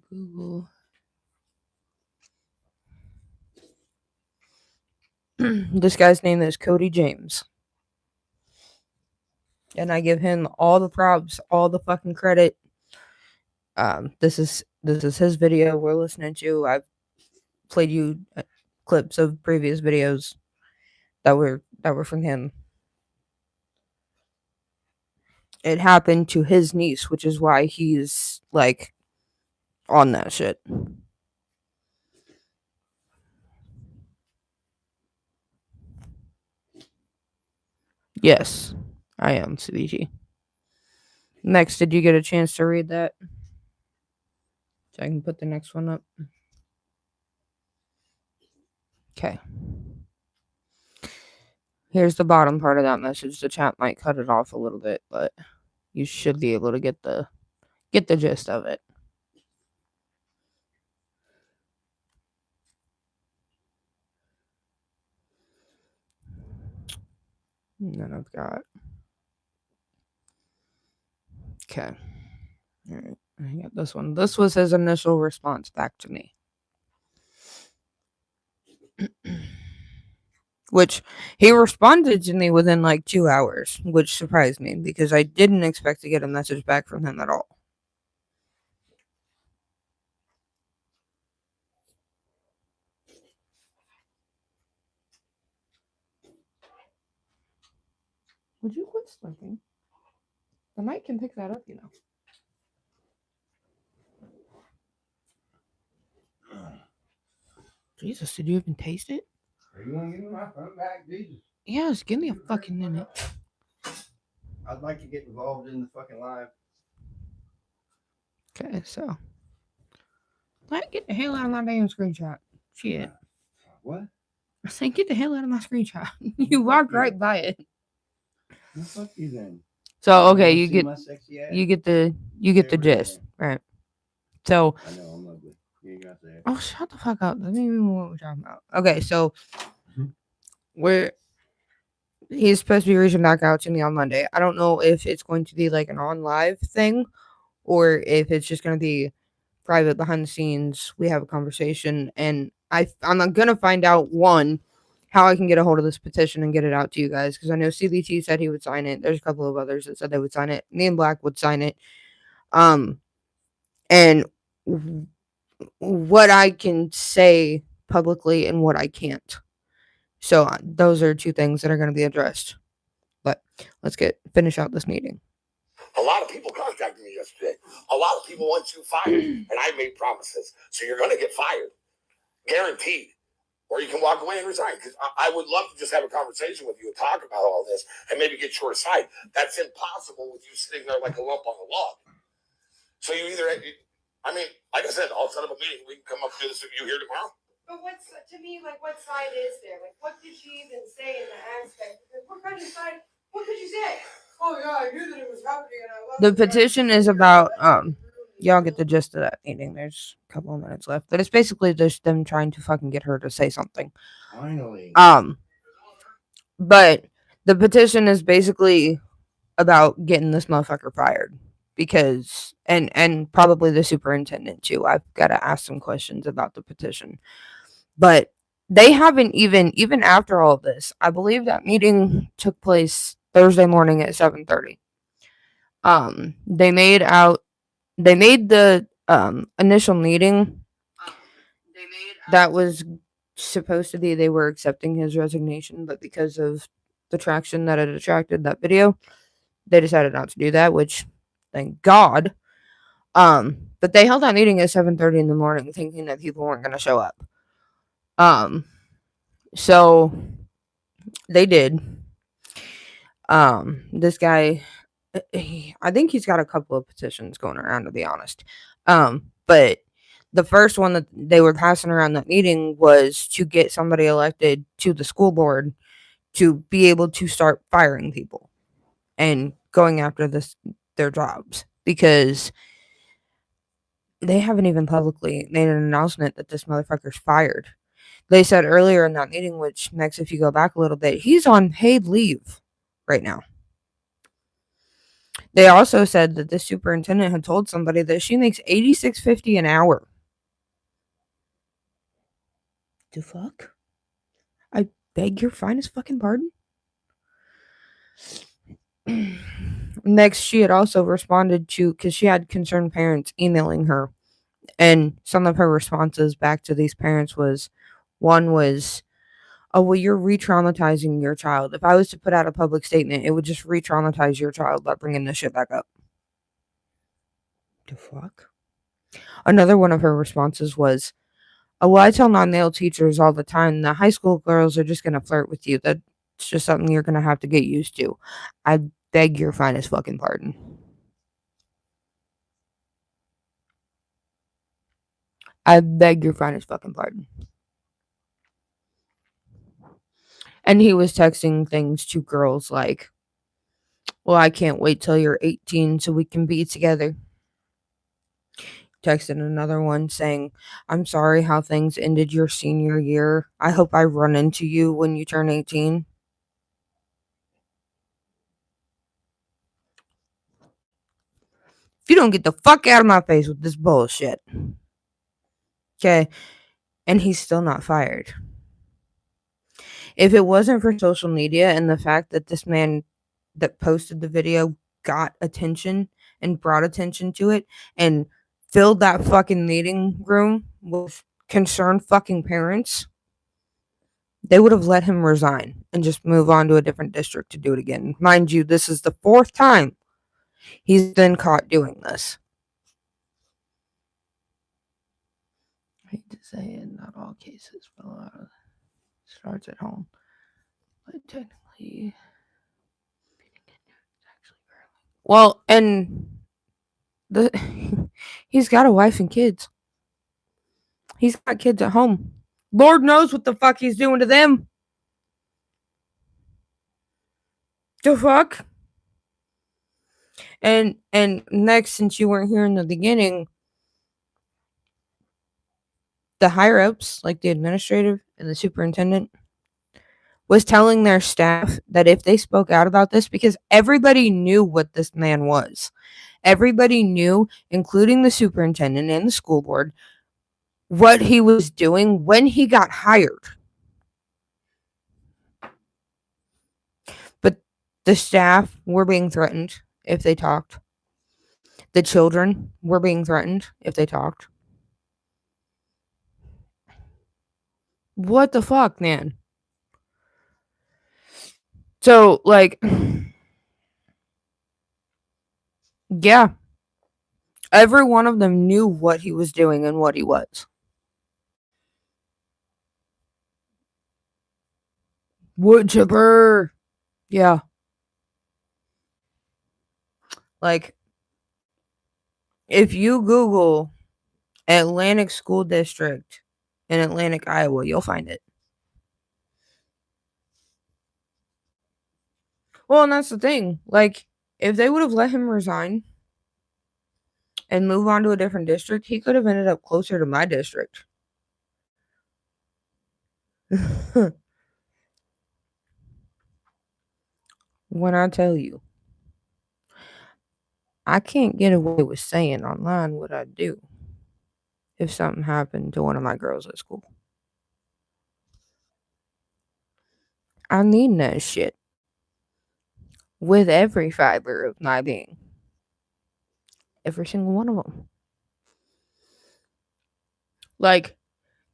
Google. This guy's name is Cody James. And I give him all the props, all the fucking credit. This is his video we're listening to. I've played you clips of previous videos that were from him. It happened to his niece, which is why he's like on that shit. Yes, I am, CBG. Next, did you get a chance to read that? So I can put the next one up. Okay. Here's the bottom part of that message. The chat might cut it off a little bit, but you should be able to get the gist of it. And then I've got. Okay. All right. I got this one. This was his initial response back to me. Which he responded to me within like 2 hours, which surprised me because I didn't expect to get a message back from him at all. Would you quit smoking? The mic can pick that up, you know. Jesus, did you even taste it? Are you gonna give me my phone back, Jesus? Yes, give me a fucking minute. I'd like to get involved in the fucking live. Okay, so. Get the hell out of my damn screenshot. Shit. What? I said, get the hell out of my screenshot. You walked right by it. Well, fuck you then. So okay, You you get the gist, right? So. I know I'm ugly. You ain't got that. Oh, shut the fuck up. Let me remember what we're talking about. Okay, so he's supposed to be reaching back out to me on Monday. I don't know if it's going to be like an on live thing or if it's just going to be private behind the scenes. We have a conversation, and I'm gonna find out how I can get a hold of this petition and get it out to you guys, because I know CBT said he would sign it. There's a couple of others that said they would sign it. Me and Black would sign it. And what I can say publicly and what I can't. So those are 2 things that are going to be addressed. But let's finish out this meeting. A lot of people contacted me yesterday. A lot of people want you fired, and I made promises. So you're going to get fired, guaranteed. Or you can walk away and resign. Because I would love to just have a conversation with you and talk about all this and maybe get your side. That's impossible with you sitting there like a lump on a log. So you either, I mean, like I said, I'll set up a meeting. We can come up to this with you here tomorrow. But what side is there? Like, what did she even say in the aspect? Because what kind of side? What could you say? Oh yeah, I knew that it was happening, and I love The petition is about y'all get the gist of that meeting. There's a couple of minutes left, but it's basically just them trying to fucking get her to say something. Finally. But the petition is basically about getting this motherfucker fired, because and probably the superintendent too. I've got to ask some questions about the petition. But they haven't even after all of this, I believe that meeting took place Thursday morning at 7:30. They made the initial meeting that was supposed to be they were accepting his resignation, but because of the traction that it attracted, that video, they decided not to do that, which thank God. But they held that meeting at 7:30 in the morning thinking that people weren't going to show up. So they did. This guy, I think he's got a couple of petitions going around, to be honest. But the first one that they were passing around that meeting was to get somebody elected to the school board to be able to start firing people and going after their jobs, because they haven't even publicly made an announcement that this motherfucker's fired. They said earlier in that meeting, which next, if you go back a little bit, he's on paid leave right now. They also said that the superintendent had told somebody that she makes $86.50 an hour. The fuck? I beg your finest fucking pardon? Next, she had also responded to, because she had concerned parents emailing her, and some of her responses back to these parents was, one was, oh, well, you're re-traumatizing your child. If I was to put out a public statement, it would just re-traumatize your child by bringing this shit back up. The fuck? Another one of her responses was, oh, well, I tell non-male teachers all the time that high school girls are just going to flirt with you. That's just something you're going to have to get used to. I beg your finest fucking pardon. I beg your finest fucking pardon. And he was texting things to girls like, well, I can't wait till you're 18 so we can be together. Texted another one saying, I'm sorry how things ended your senior year. I hope I run into you when you turn 18. If you don't get the fuck out of my face with this bullshit. Okay. And he's still not fired. If it wasn't for social media and the fact that this man that posted the video got attention and brought attention to it and filled that fucking meeting room with concerned fucking parents, they would have let him resign and just move on to a different district to do it again. Mind you, this is the 4th time he's been caught doing this. I hate to say it, not all cases, but a lot of starts at home. But technically, well, and he's got a wife and kids. He's got kids at home. Lord knows what the fuck he's doing to them. The fuck? And next, since you weren't here in the beginning, the higher ups, like the administrative and the superintendent, was telling their staff that if they spoke out about this, because everybody knew what this man was. Everybody knew, including the superintendent and the school board, what he was doing when he got hired. But the staff were being threatened if they talked. The children were being threatened if they talked. What the fuck, man? So, like, yeah. Every one of them knew what he was doing and what he was. Wood chipper. Yeah. Like, if you Google Atlantic School District in Atlantic, Iowa, you'll find it. Well, and that's the thing. Like, if they would have let him resign and move on to a different district, he could have ended up closer to my district. When I tell you, I can't get away with saying online what I'd do if something happened to one of my girls at school. I need that shit with every fiber of my being. Every single one of them. Like,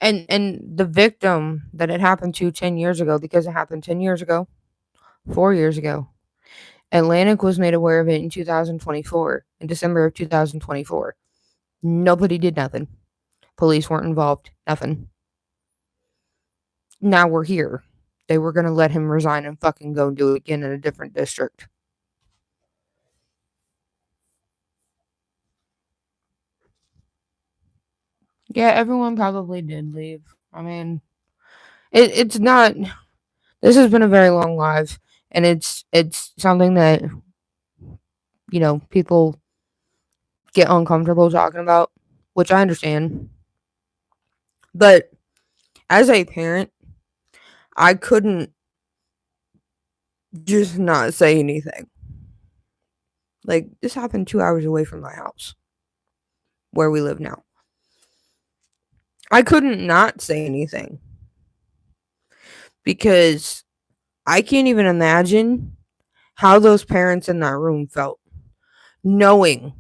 and the victim that it happened to 10 years ago, because it happened 10 years ago, 4 years ago, Atlantic was made aware of it in 2024, in December of 2024. Nobody did nothing. Police weren't involved. Nothing. Now we're here. They were going to let him resign and fucking go do it again in a different district. Yeah, everyone probably did leave. I mean, it's not. This has been a very long live, and it's something that people get uncomfortable talking about, which I understand. But as a parent, I couldn't just not say anything. Like, this happened 2 hours away from my house, where we live now. I couldn't not say anything because I can't even imagine how those parents in that room felt, knowing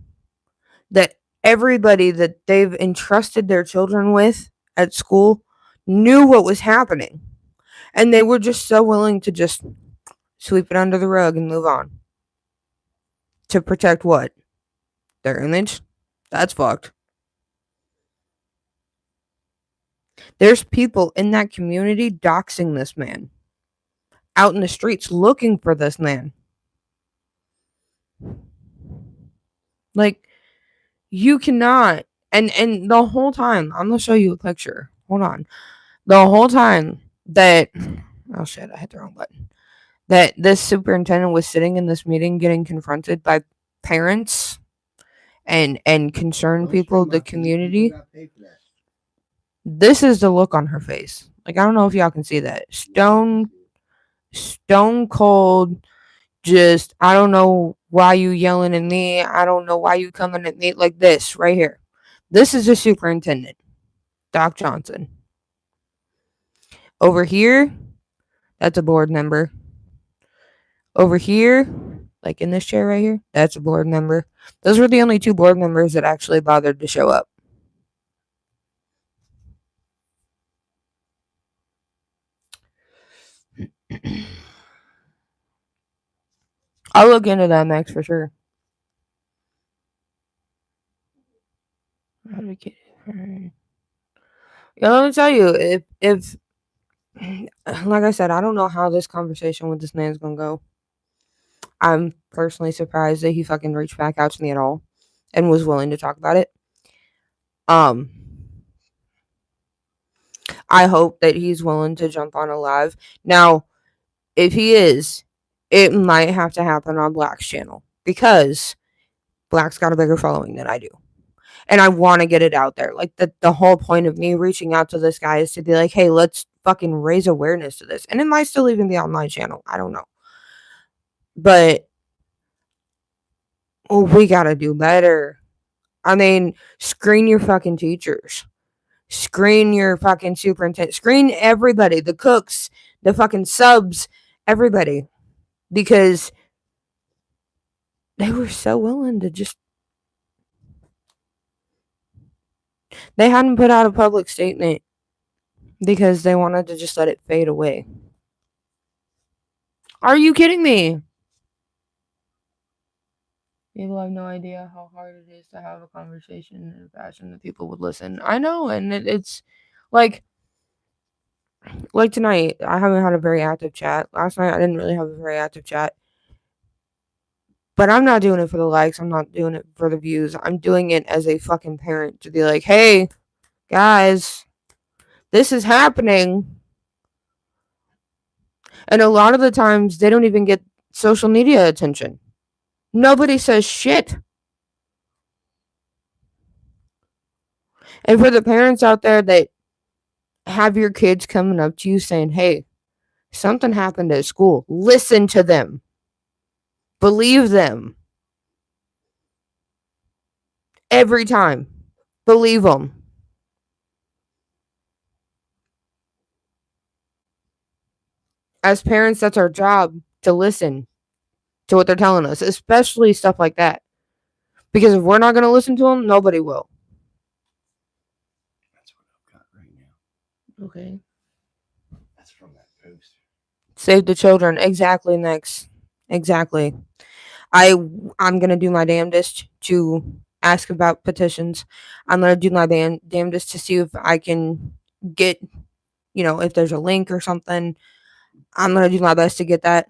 that everybody that they've entrusted their children with at school knew what was happening. And they were just so willing to just sweep it under the rug and move on. To protect what? Their image? That's fucked. There's people in that community doxing this man. Out in the streets looking for this man. Like, you cannot. And the whole time, I'm going to show you a picture. Hold on. The whole time that, oh shit, I hit the wrong button. That this superintendent was sitting in this meeting getting confronted by parents and concerned people, the community. This is the look on her face. Like, I don't know if y'all can see that. Stone cold, just, I don't know why you yelling at me. I don't know why you coming at me like this right here. This is the superintendent, Doc Johnson. Over here, that's a board member. Over here, like in this chair right here, that's a board member. Those were the only 2 board members that actually bothered to show up. I'll look into that next for sure. Yeah, let me tell you, if like I said, I don't know how this conversation with this man's gonna go. I'm personally surprised that he fucking reached back out to me at all and was willing to talk about it. I hope that he's willing to jump on a live. Now, if he is, it might have to happen on Black's channel because Black's got a bigger following than I do. And I want to get it out there. Like, the whole point of me reaching out to this guy is to be like, hey, let's fucking raise awareness to this. And it might still even be on my channel. I don't know. But we gotta do better. I mean, screen your fucking teachers. Screen your fucking superintendent. Screen everybody. The cooks, the fucking subs, everybody. Because they were so willing to just... They hadn't put out a public statement because they wanted to just let it fade away. Are you kidding me? People have no idea how hard it is to have a conversation in a fashion that people would listen. I know, and it's like tonight, I haven't had a very active chat. Last night, I didn't really have a very active chat. But I'm not doing it for the likes. I'm not doing it for the views. I'm doing it as a fucking parent to be like, hey, guys, this is happening. And a lot of the times, they don't even get social media attention. Nobody says shit. And for the parents out there that have your kids coming up to you saying, hey, something happened at school, listen to them. Believe them. Every time. Believe them. As parents, that's our job, to listen to what they're telling us, especially stuff like that. Because if we're not going to listen to them, nobody will. That's what I've got right now. Okay. That's from that post. Save the children. Exactly, next. Exactly. I'm going to do my damnedest to ask about petitions. I'm going to do my damnedest to see if I can get, if there's a link or something. I'm going to do my best to get that.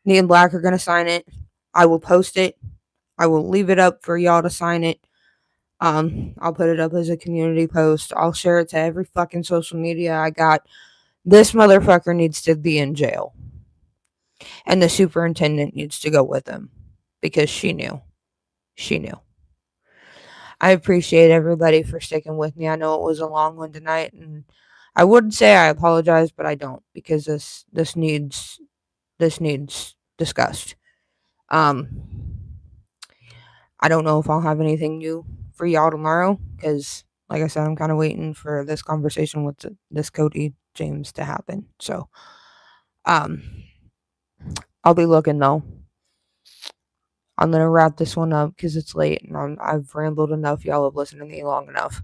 Me and Black are going to sign it. I will post it. I will leave it up for y'all to sign it. I'll put it up as a community post. I'll share it to every fucking social media I got. This motherfucker needs to be in jail. And the superintendent needs to go with him. Because she knew. She knew. I appreciate everybody for sticking with me. I know it was a long one tonight, and I would say I apologize, but I don't, because this needs discussed. I don't know if I'll have anything new for y'all tomorrow, because like I said, I'm kind of waiting for this conversation with this Cody James to happen. So I'll be looking though. I'm gonna wrap this one up because it's late and I've rambled enough. Y'all have listened to me long enough.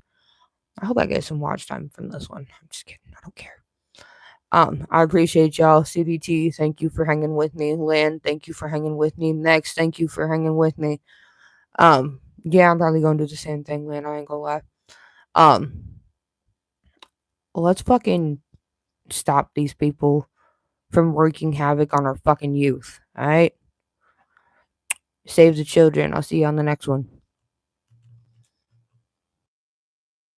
I hope I get some watch time from this one. I'm just kidding. I don't care. I appreciate y'all. CBT, thank you for hanging with me. Lan, thank you for hanging with me. Next, thank you for hanging with me. Yeah, I'm probably gonna do the same thing, Lan. I ain't gonna lie. Let's fucking stop these people from wreaking havoc on our fucking youth. All right. Save the children. I'll see you on the next one.